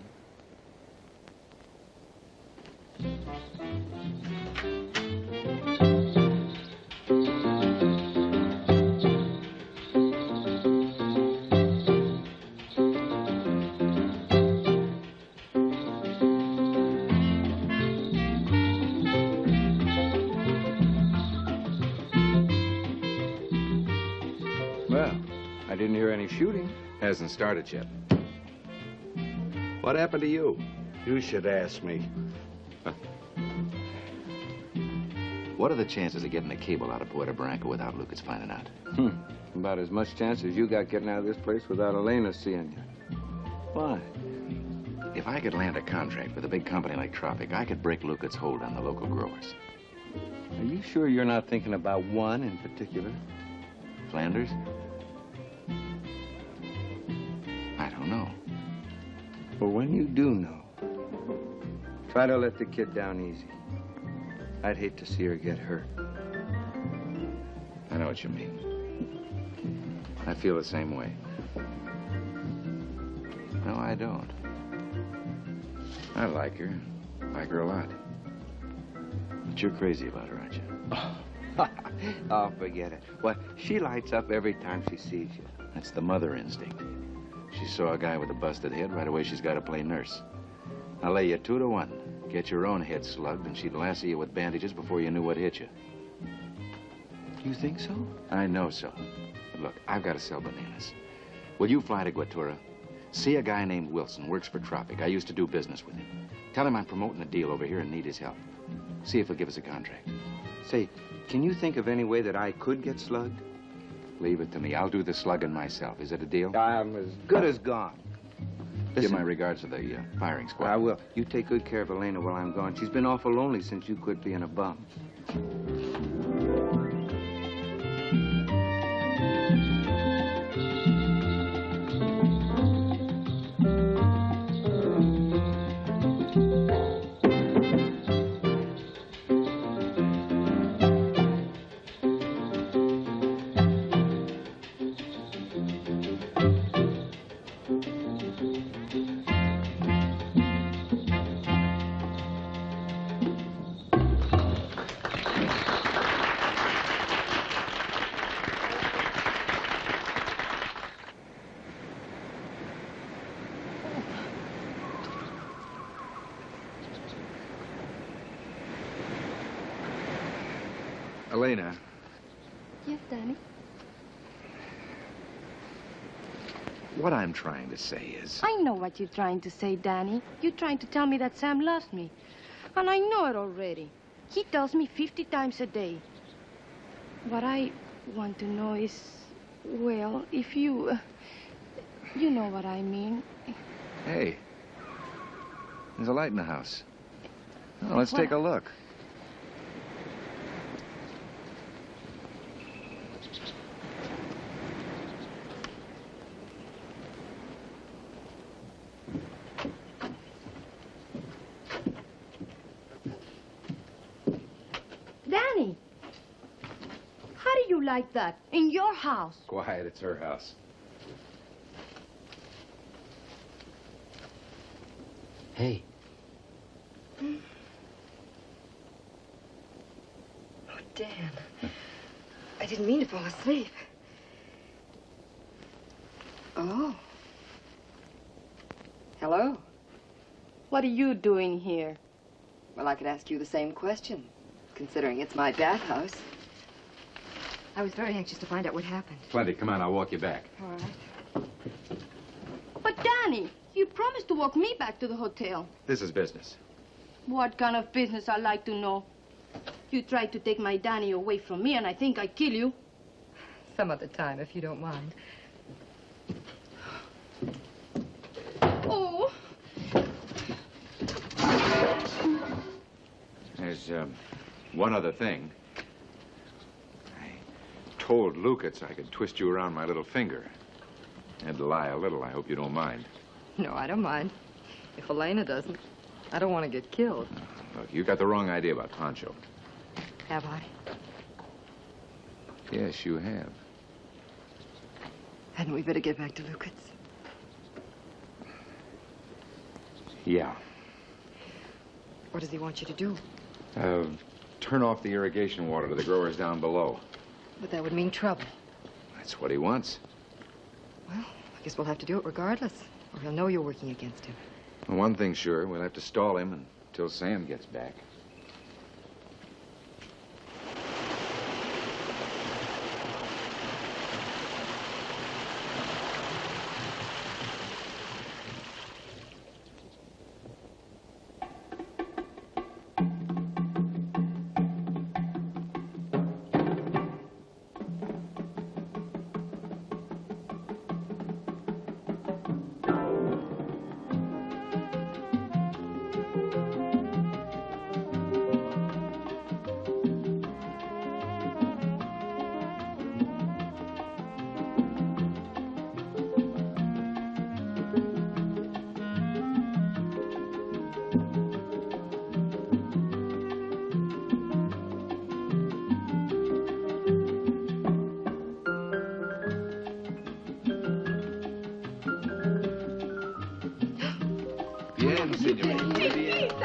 I didn't hear any shooting. Hasn't started yet. What happened to you? You should ask me. What are the chances of getting a cable out of Puerto Barranca without Lucas finding out? About as much chance as you got getting out of this place without Elena seeing you. Why? If I could land a contract with a big company like Tropic, I could break Lucas' hold on the local growers. Are you sure you're not thinking about one in particular? Flanders? I don't know. Well, when you do know, try to let the kid down easy. I'd hate to see her get hurt. I know what you mean. I feel the same way. No, I don't. I like her. Like her a lot. But you're crazy about her, aren't you? Oh, forget it. Well, she lights up every time she sees you. That's the mother instinct. She saw a guy with a busted head, right away she's got to play nurse. I'll lay you 2 to 1. Get your own head slugged, and she'd lasso you with bandages before you knew what hit you. You think so? I know so. But look, I've got to sell bananas. Will you fly to Guatura? See a guy named Wilson, works for Tropic. I used to do business with him. Tell him I'm promoting a deal over here and need his help. See if he'll give us a contract. Say, can you think of any way that I could get slugged? Leave it to me. I'll do the slugging myself. Is it a deal? I'm as good as gone. Give my regards to the firing squad. I will. You take good care of Elena while I'm gone. She's been awful lonely since you quit being a bum. Elena. Yes, Danny? What I'm trying to say is... I know what you're trying to say, Danny. You're trying to tell me that Sam loves me. And I know it already. He tells me 50 times a day. What I want to know is, well, if you... you know what I mean. Hey. There's a light in the house. Oh, let's take a look. Danny! How do you like that? In your house? Quiet, it's her house. Hey. Oh, Dan. I didn't mean to fall asleep. Oh. Hello. What are you doing here? Well, I could ask you the same question, considering it's my bathhouse. I was very anxious to find out what happened. Plenty. Come on, I'll walk you back. All right. But, Danny, you promised to walk me back to the hotel. This is business. What kind of business, I'd like to know? You tried to take my Danny away from me, and I think I'd kill you. Some other time, if you don't mind. Oh. There's one other thing. I told Lucas I could twist you around my little finger. I had to lie a little. I hope you don't mind. No, I don't mind. If Elena doesn't, I don't want to get killed. Look, you got the wrong idea about Pancho. Have I? Yes, you have. Hadn't we better get back to Lucas? Yeah. What does he want you to do? Turn off the irrigation water to the growers down below. But that would mean trouble. That's what he wants. Well, I guess we'll have to do it regardless, or he'll know you're working against him. Well, one thing's sure, we'll have to stall him until Sam gets back.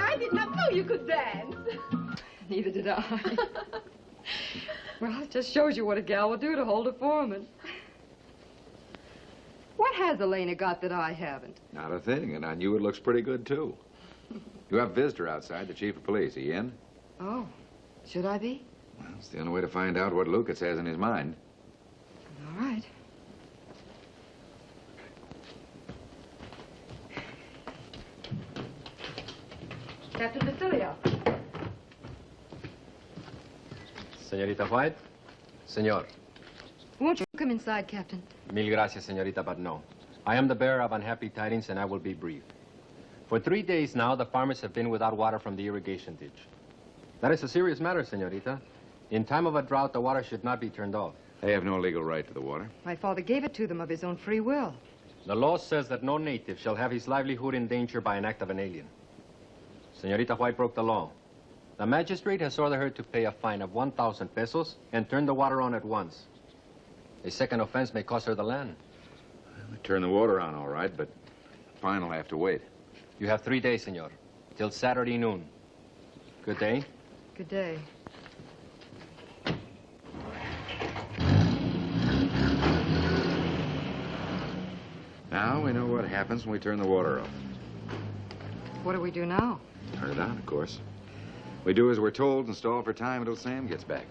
I did not know you could dance. Neither did I. Well, it just shows you what a gal would do to hold a foreman. What has Elena got that I haven't? Not a thing, and on you it looks pretty good, too. You have a visitor outside, the chief of police. He in? Oh, should I be? Well, it's the only way to find out what Lucas has in his mind. All right. Captain Basilio. Señorita White? Senor. Won't you come inside, Captain? Mil gracias, señorita, but no. I am the bearer of unhappy tidings, and I will be brief. For 3 days now, the farmers have been without water from the irrigation ditch. That is a serious matter, señorita. In time of a drought, the water should not be turned off. They have no legal right to the water. My father gave it to them of his own free will. The law says that no native shall have his livelihood in danger by an act of an alien. Señorita White broke the law. The magistrate has ordered her to pay a fine of 1,000 pesos and turn the water on at once. A second offense may cost her the land. We turn the water on, all right, but the fine will have to wait. You have 3 days, senor, till Saturday noon. Good day. Good day. Now we know what happens when we turn the water off. What do we do now? Turn it on, of course. We do as we're told and stall for time until Sam gets back.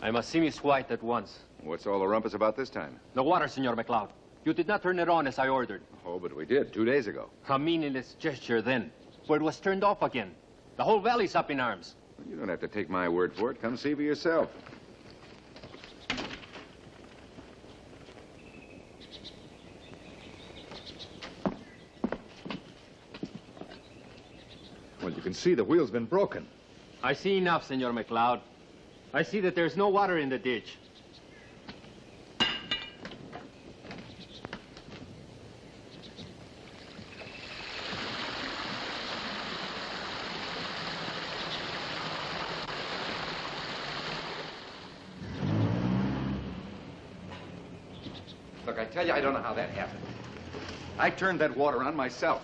I must see Miss White at once. What's all the rumpus about this time? The water, Senor McLeod. You did not turn it on as I ordered. Oh, but we did 2 days ago. A meaningless gesture then, for it was turned off again. The whole valley's up in arms. You don't have to take my word for it. Come see for yourself. Well, you can see the wheel's been broken. I see enough, Senor McLeod. I see that there's no water in the ditch. Look, I tell you, I don't know how that happened. I turned that water on myself.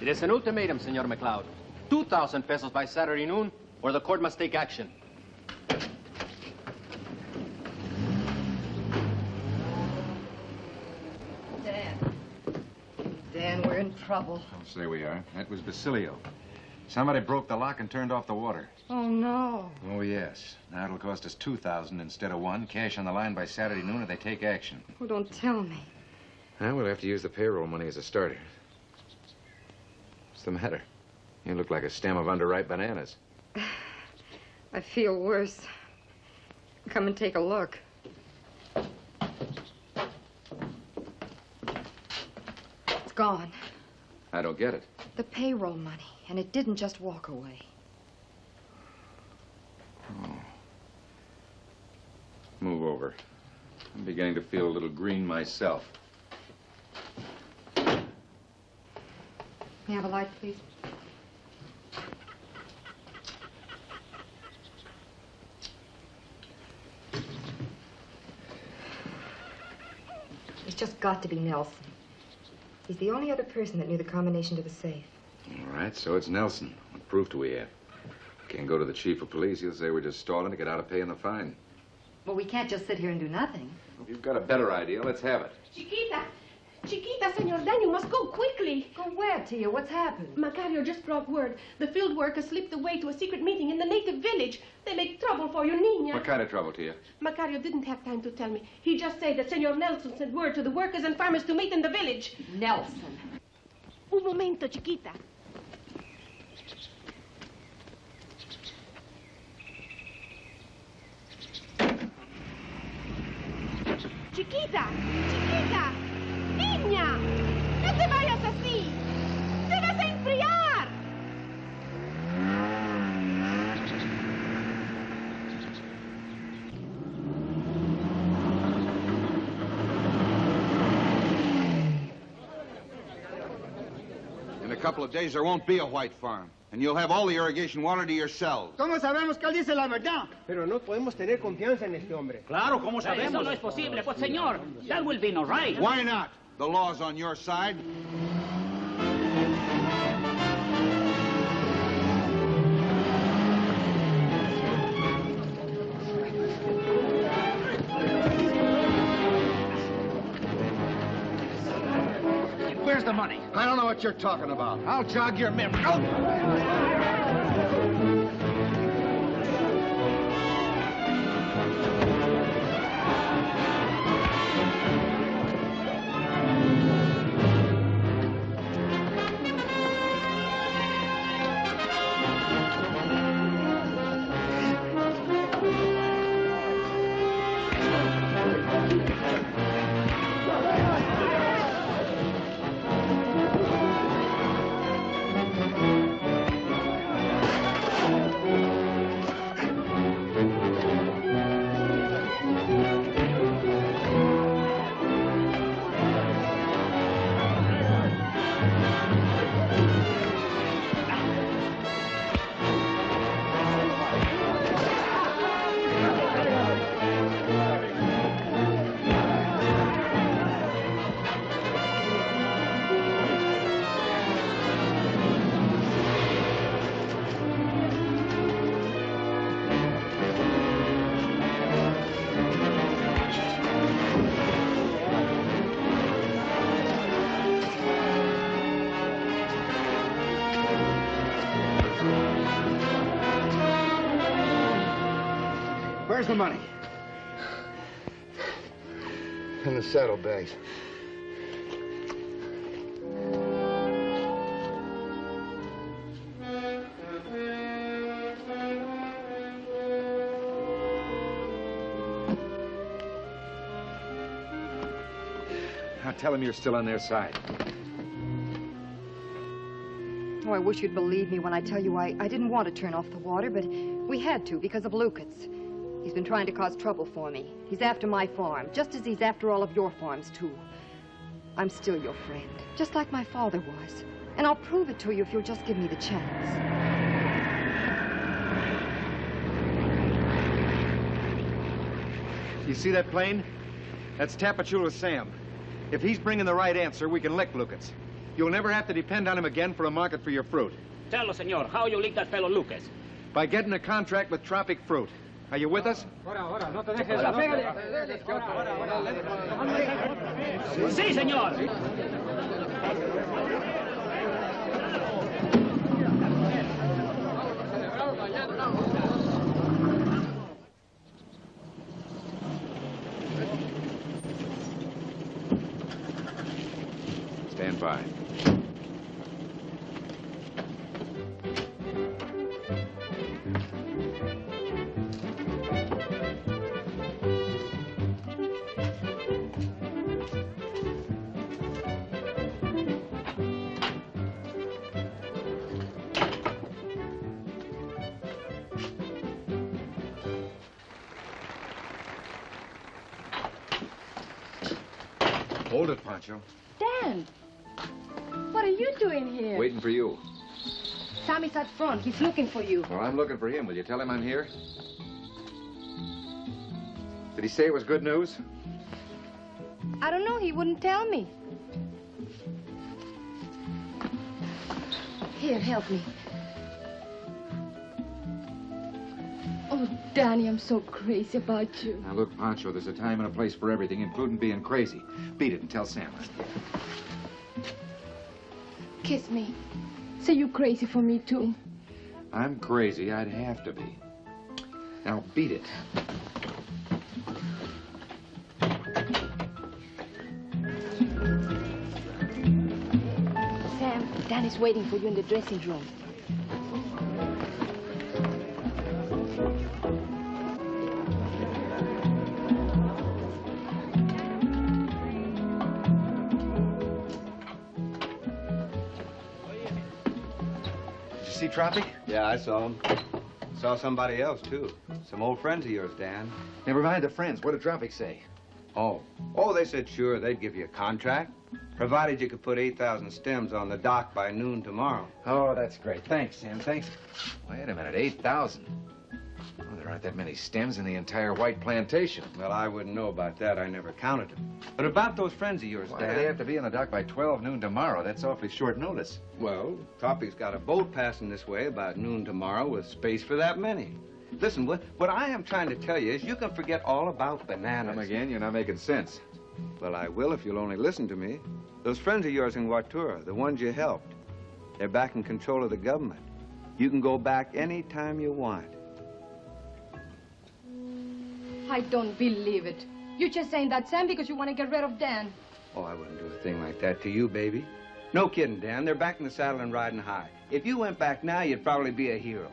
It is an ultimatum, Senor McLeod. 2,000 pesos by Saturday noon, or the court must take action. Dan, we're in trouble. I'll say we are. That was Basilio. Somebody broke the lock and turned off the water. Oh, no. Oh, yes. Now it'll cost us 2,000 instead of 1. Cash on the line by Saturday noon or they take action. Oh, don't tell me. Well, we'll have to use the payroll money as a starter. What's the matter? You look like a stem of underripe bananas. I feel worse. Come and take a look. It's gone. I don't get it. The payroll money, and it didn't just walk away. Oh. Move over. I'm beginning to feel a little green myself. May I have a light, please? It's just got to be Nelson. He's the only other person that knew the combination to the safe. All right, so it's Nelson. What proof do we have? Can't go to the chief of police. He'll say we're just stalling to get out of paying the fine. Well, we can't just sit here and do nothing. If you've got a better idea, let's have it. Chiquita! Chiquita, Senor Dan, you must go quickly. Go where, Tia? What's happened? Macario just brought word. The field workers slipped away to a secret meeting in the native village. They make trouble for you, Nina. What kind of trouble to you? Macario didn't have time to tell me. He just said that Senor Nelson sent word to the workers and farmers to meet in the village. Nelson. Un momento, Chiquita. Chiquita! Chiquita! Niña! No te vayas así! ¡Te vas a enfriar! In a couple of days, there won't be a white farm. And you'll have all the irrigation water to yourselves. ¿Cómo sabemos que él dice la verdad? Pero no podemos tener confianza en este hombre. Claro, ¿cómo sabemos? Eso no es posible. Pues, señor, that will be no right. Why not? The law's on your side. Where's the money? I don't know what you're talking about. I'll jog your memory. Where's the money? In the saddlebags. Now tell them you're still on their side. Oh, I wish you'd believe me when I tell you I didn't want to turn off the water, but we had to because of Lucas. He's been trying to cause trouble for me. He's after my farm, just as he's after all of your farms, too. I'm still your friend, just like my father was. And I'll prove it to you if you'll just give me the chance. You see that plane? That's Tapachula Sam. If he's bringing the right answer, we can lick Lucas. You'll never have to depend on him again for a market for your fruit. Tell us, senor, how you lick that fellow Lucas? By getting a contract with Tropic Fruit. Are you with us? Sí, señor. Stand by. Hold it, Pancho. Dan, what are you doing here? Waiting for you. Sammy's out front. He's looking for you. Well, I'm looking for him. Will you tell him I'm here? Did he say it was good news? I don't know. He wouldn't tell me. Here, help me. Oh, Danny, I'm so crazy about you. Now, look, Pancho, there's a time and a place for everything, including being crazy. Beat it and tell Sam. Kiss me. Say you're crazy for me, too. I'm crazy. I'd have to be. Now, beat it. Sam, Danny's waiting for you in the dressing room. See Tropic? Yeah, I saw him. Saw somebody else, too. Some old friends of yours, Dan. Never mind the friends. What did Tropic say? Oh, they said sure, they'd give you a contract. Provided you could put 8,000 stems on the dock by noon tomorrow. Oh, that's great. Thanks, Sam. Thanks. Wait a minute, 8,000? Oh, there aren't that many stems in the entire white plantation. Well, I wouldn't know about that. I never counted them. But about those friends of yours, Why Dan. do they have to be on the dock by 12 noon tomorrow? That's awfully short notice. Well, Tropic's got a boat passing this way about noon tomorrow with space for that many. Listen, what I am trying to tell you is you can forget all about bananas. Come again? You're not making sense. Well, I will if you'll only listen to me. Those friends of yours in Watura, the ones you helped, they're back in control of the government. You can go back any time you want. I don't believe it. You're just saying that, Sam, because you want to get rid of Dan. Oh, I wouldn't do a thing like that to you, baby. No kidding, Dan. They're back in the saddle and riding high. If you went back now, you'd probably be a hero.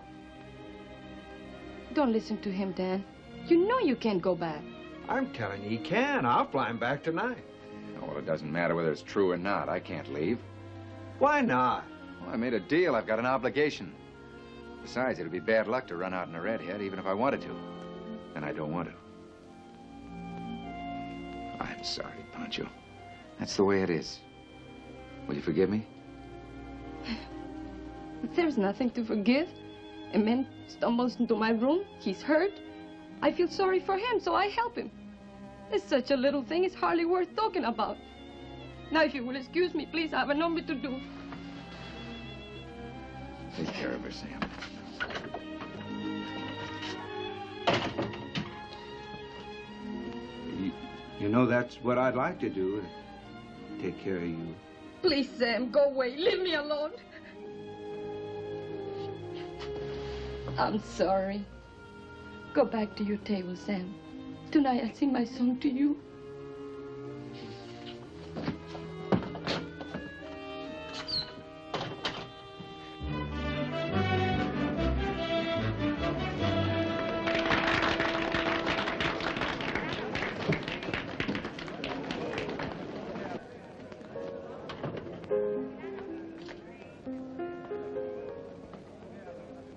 Don't listen to him, Dan. You know you can't go back. I'm telling you, he can. I'll fly him back tonight. Oh, well, it doesn't matter whether it's true or not. I can't leave. Why not? Well, I made a deal. I've got an obligation. Besides, it'd be bad luck to run out in a redhead, even if I wanted to. And I don't want to. I'm sorry, Pancho. That's the way it is. Will you forgive me? There's nothing to forgive. A man stumbles into my room. He's hurt. I feel sorry for him, so I help him. It's such a little thing, it's hardly worth talking about. Now, if you will excuse me, please, I have a number to do. Take care of her, Sam. You know, that's what I'd like to do. Take care of you. Please, Sam, go away. Leave me alone. I'm sorry. Go back to your table, Sam. Tonight I'll sing my song to you.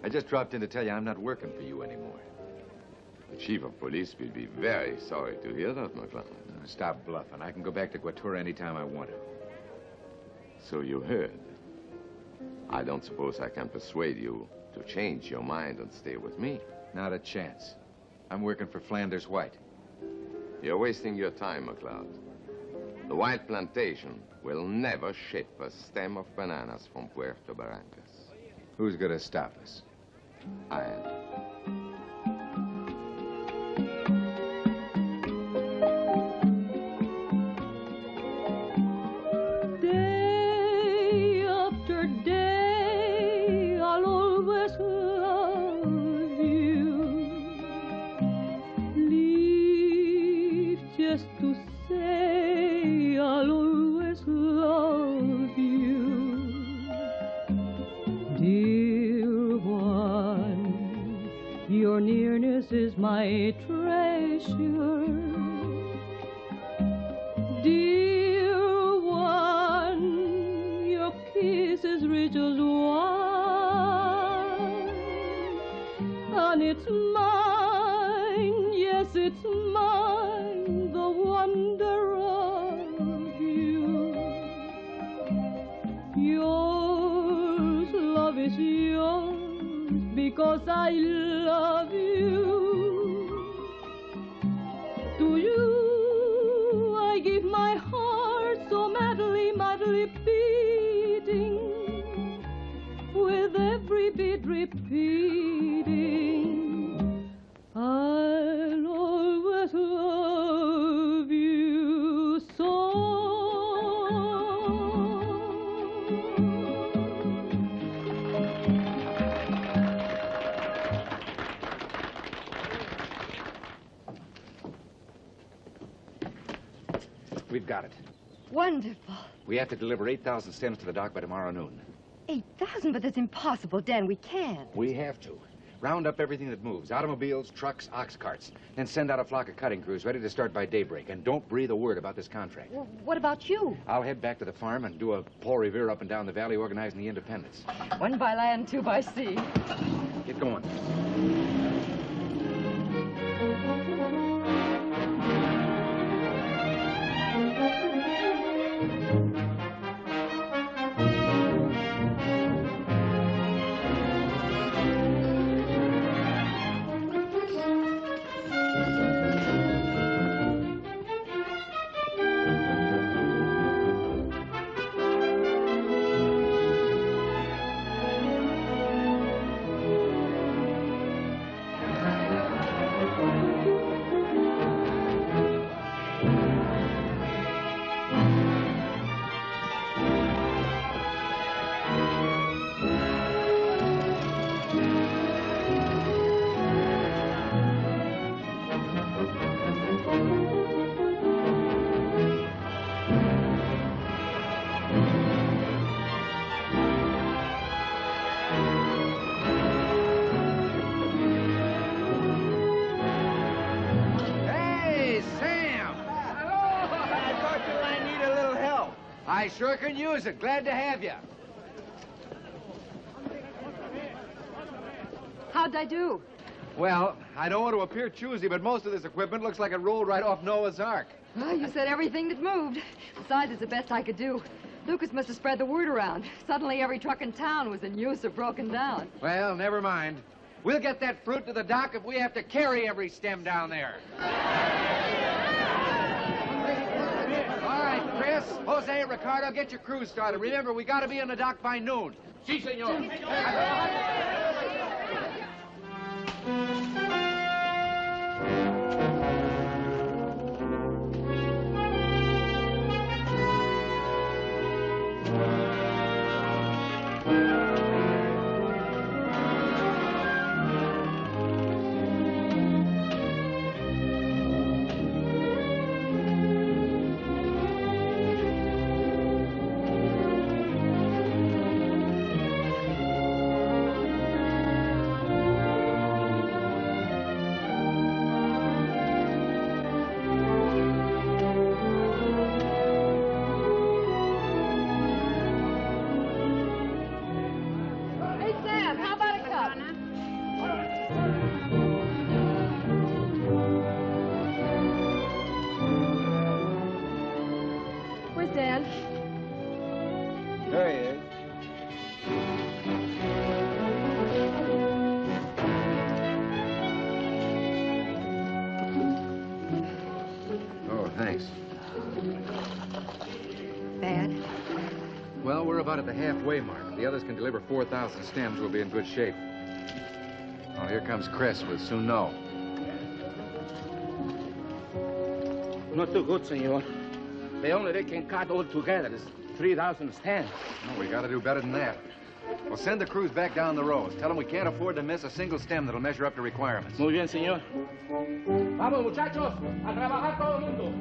I just dropped in to tell you I'm not working for you anymore. The chief of police will be very sorry to hear that, McCloud. Stop bluffing. I can go back to Guatura anytime I want to. So you heard. I don't suppose I can persuade you to change your mind and stay with me. Not a chance. I'm working for Flanders White. You're wasting your time, McCloud. The White Plantation will never ship a stem of bananas from Puerto Barrancas. Who's going to stop us? I am. Day after day, I'll always love you. Leave just to say I'll always love you. Dear one, your nearness is my treasure. Dear one, your kiss is rich as wine, and it's mine, yes, it's mine, the wonder of you. Yours, love is yours, because I love you. To you I give my heart so madly, madly beating, with every beat repeating, I'll always love you so. We've got it. Wonderful. We have to deliver 8,000 stems to the dock by tomorrow noon. 8,000, but that's impossible, Dan. We can't. We have to. Round up everything that moves. Automobiles, trucks, ox carts. Then send out a flock of cutting crews ready to start by daybreak. And don't breathe a word about this contract. Well, what about you? I'll head back to the farm and do a Paul Revere up and down the valley organizing the independents. One by land, two by sea. Get going. I sure can use it. Glad to have you. How'd I do? Well, I don't want to appear choosy, but most of this equipment looks like it rolled right off Noah's Ark. Well, you said everything that moved. Besides, it's the best I could do. Lucas must have spread the word around. Suddenly, every truck in town was in use or broken down. Well, never mind. We'll get that fruit to the dock if we have to carry every stem down there. All right, Chris, Jose, Ricardo, get your crew started. Remember, we got to be on the dock by noon. Sí, señor. There he is. Oh, thanks. Bad? Well, we're about at the halfway mark. The others can deliver 4,000 stems. We'll be in good shape. Oh, here comes Chris. We'll soon know. Not too good, senor. The only they can cut all together is 3,000 stems. No, we got to do better than that. We'll send the crews back down the rows. Tell them we can't afford to miss a single stem that'll measure up to requirements. Muy bien, señor. Vamos, muchachos, a trabajar todo el mundo.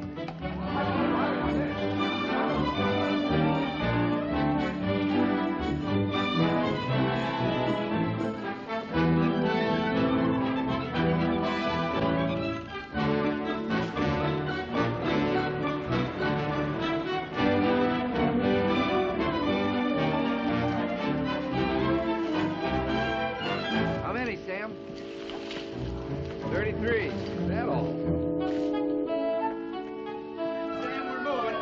How many, Sam? 33. Is that all? Sam, we're moving.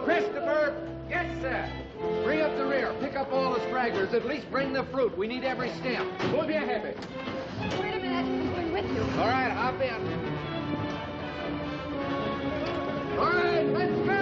Christopher! Yes, sir. Bring up the rear. Pick up all the stragglers. At least bring the fruit. We need every stem. Muy bien, jefe. Wait a minute. I'm going with you. All right, hop in. All right, let's go!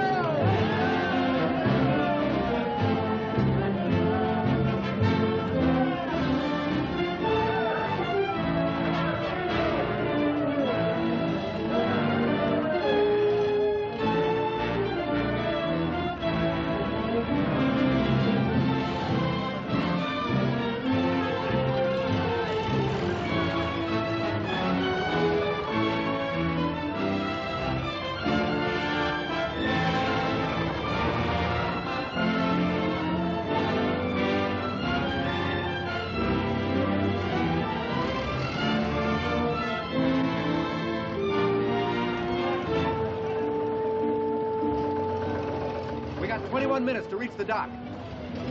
We got 21 minutes to reach the dock.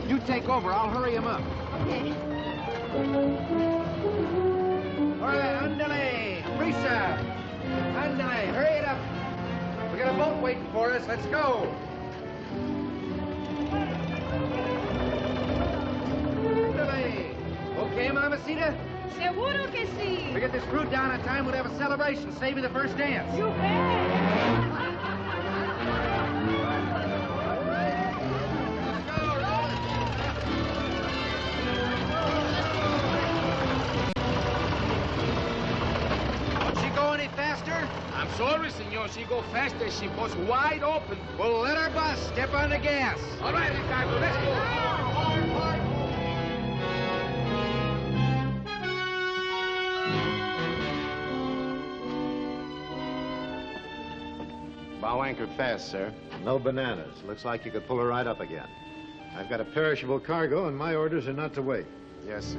You take over. I'll hurry him up. Okay. All right, andale. Risa. Andale. Hurry it up. We got a boat waiting for us. Let's go. Andale. Okay, Mamacita? Seguro que sí. If we get this fruit down in time, we'll have a celebration. Save me the first dance. You bet. Don't she go any faster? I'm sorry, senor. She go faster. She goes wide open. Well, let her bust. Step on the gas. All right, Ricardo, let's go. Bow anchor fast, sir. No bananas. Looks like you could pull her right up again. I've got a perishable cargo, and my orders are not to wait. Yes, sir.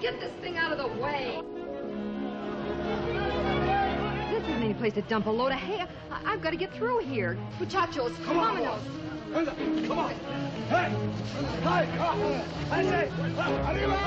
Get this thing out of the way. This isn't any place to dump a load of hay. I've got to get through here. Muchachos, vámonos. Come on. Hey! Hey! Hey! Arriba!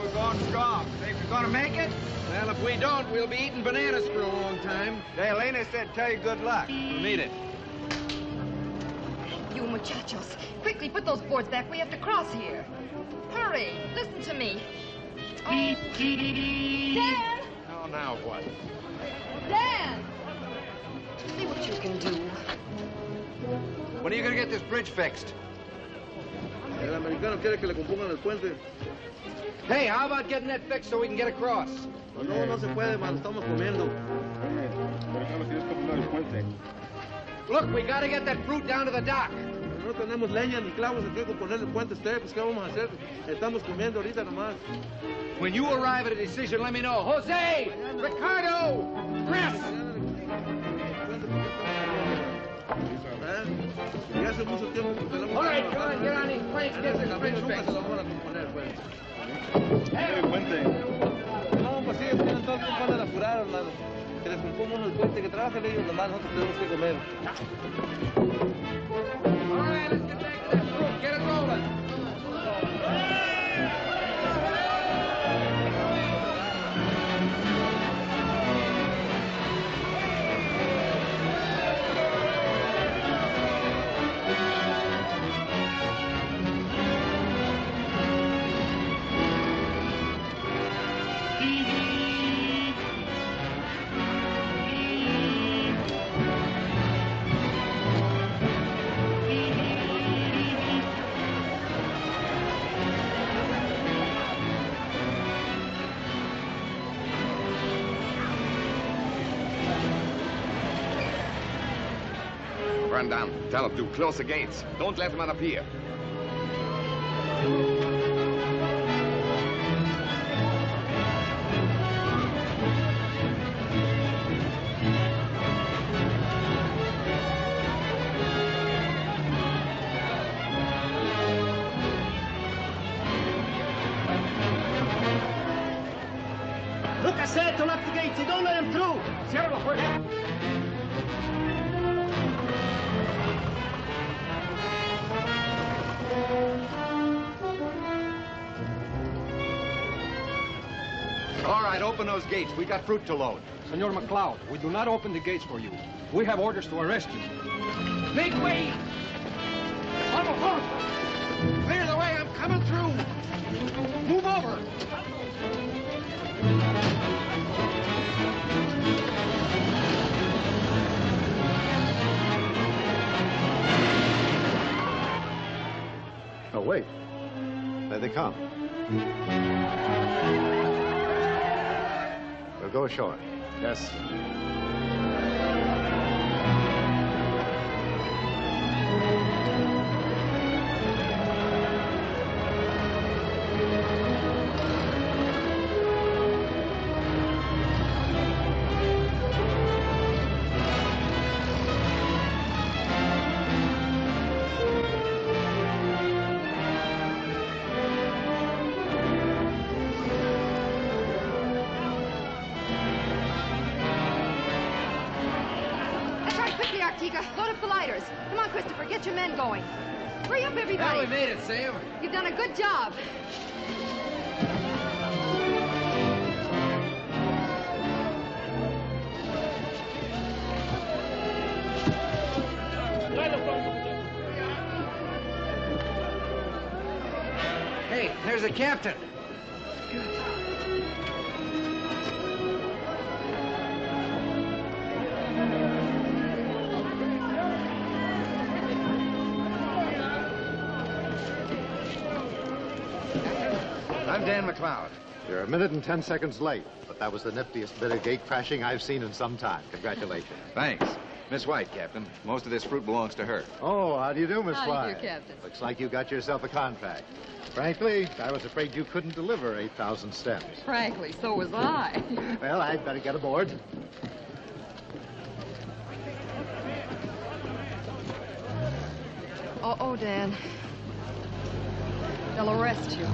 We're going strong. Think we're going to make it? Well, if we don't, we'll be eating bananas for a long time. De Elena said tell you good luck. We'll need it. You muchachos, quickly put those boards back. We have to cross here. Hurry, listen to me. Oh. Dan! Oh, now what? Dan! See what you can do. When are you going to get this bridge fixed? El americano quiere que le compongan el puente. Hey, how about getting that fixed so we can get across? No, no se puede, man. Estamos comiendo. Look, we got to get that fruit down to the dock. No tenemos leña ni clavos aquí con poner el puente usted. Pues, ¿qué vamos a hacer? Estamos comiendo ahorita nomás. When you arrive at a decision, let me know. Jose! Ricardo! Chris! Ya hace mucho tiempo que tenemos... All right, come on, get on these planks, get this bridge Nunca se fixed. lo van a componer el puente. No, pues sí, tienen todo el tiempo para apurar, hermano. Que les compongan el puente, que trabajen ellos nomás, nosotros tenemos que comer. All right, let's get back to that fruit. Get it rolling. Run down. Tell them to close the gates. Don't let them appear. Look, I said to lock the gates. You don't let them through. Cierra la puerta. All right, open those gates. We got fruit to load. Senor McLeod, we do not open the gates for you. We have orders to arrest you. Make way! Vamos, vamos! Clear the way, I'm coming through! Move over! Oh, wait. There they come. We'll go ashore. Yes. Load up the lighters. Come on, Christopher, get your men going. Hurry up, everybody. Well, we made it, Sam. You've done a good job. Hey, there's the captain. I'm Dan McLeod. You're 1 minute and 10 seconds late, but that was the niftiest bit of gate crashing I've seen in some time. Congratulations. Thanks. Miss White, Captain. Most of this fruit belongs to her. Oh, how do you do, Miss How do you White? do, Captain? Looks like you got yourself a contract. Frankly, I was afraid you couldn't deliver 8,000 stems. Frankly, so was I. Well, I'd better get aboard. Oh, Dan. They'll arrest you.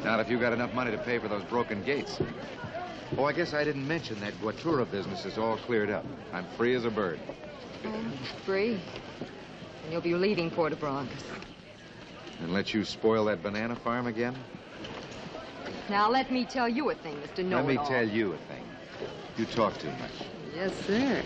Not if you got enough money to pay for those broken gates. Oh, I guess I didn't mention that Guatura business is all cleared up. I'm free as a bird. Oh, free. And you'll be leaving Puerto Broncos. And let you spoil that banana farm again? Now, let me tell you a thing, Mr. Know-it-all. Let me tell you a thing. You talk too much. Yes, sir.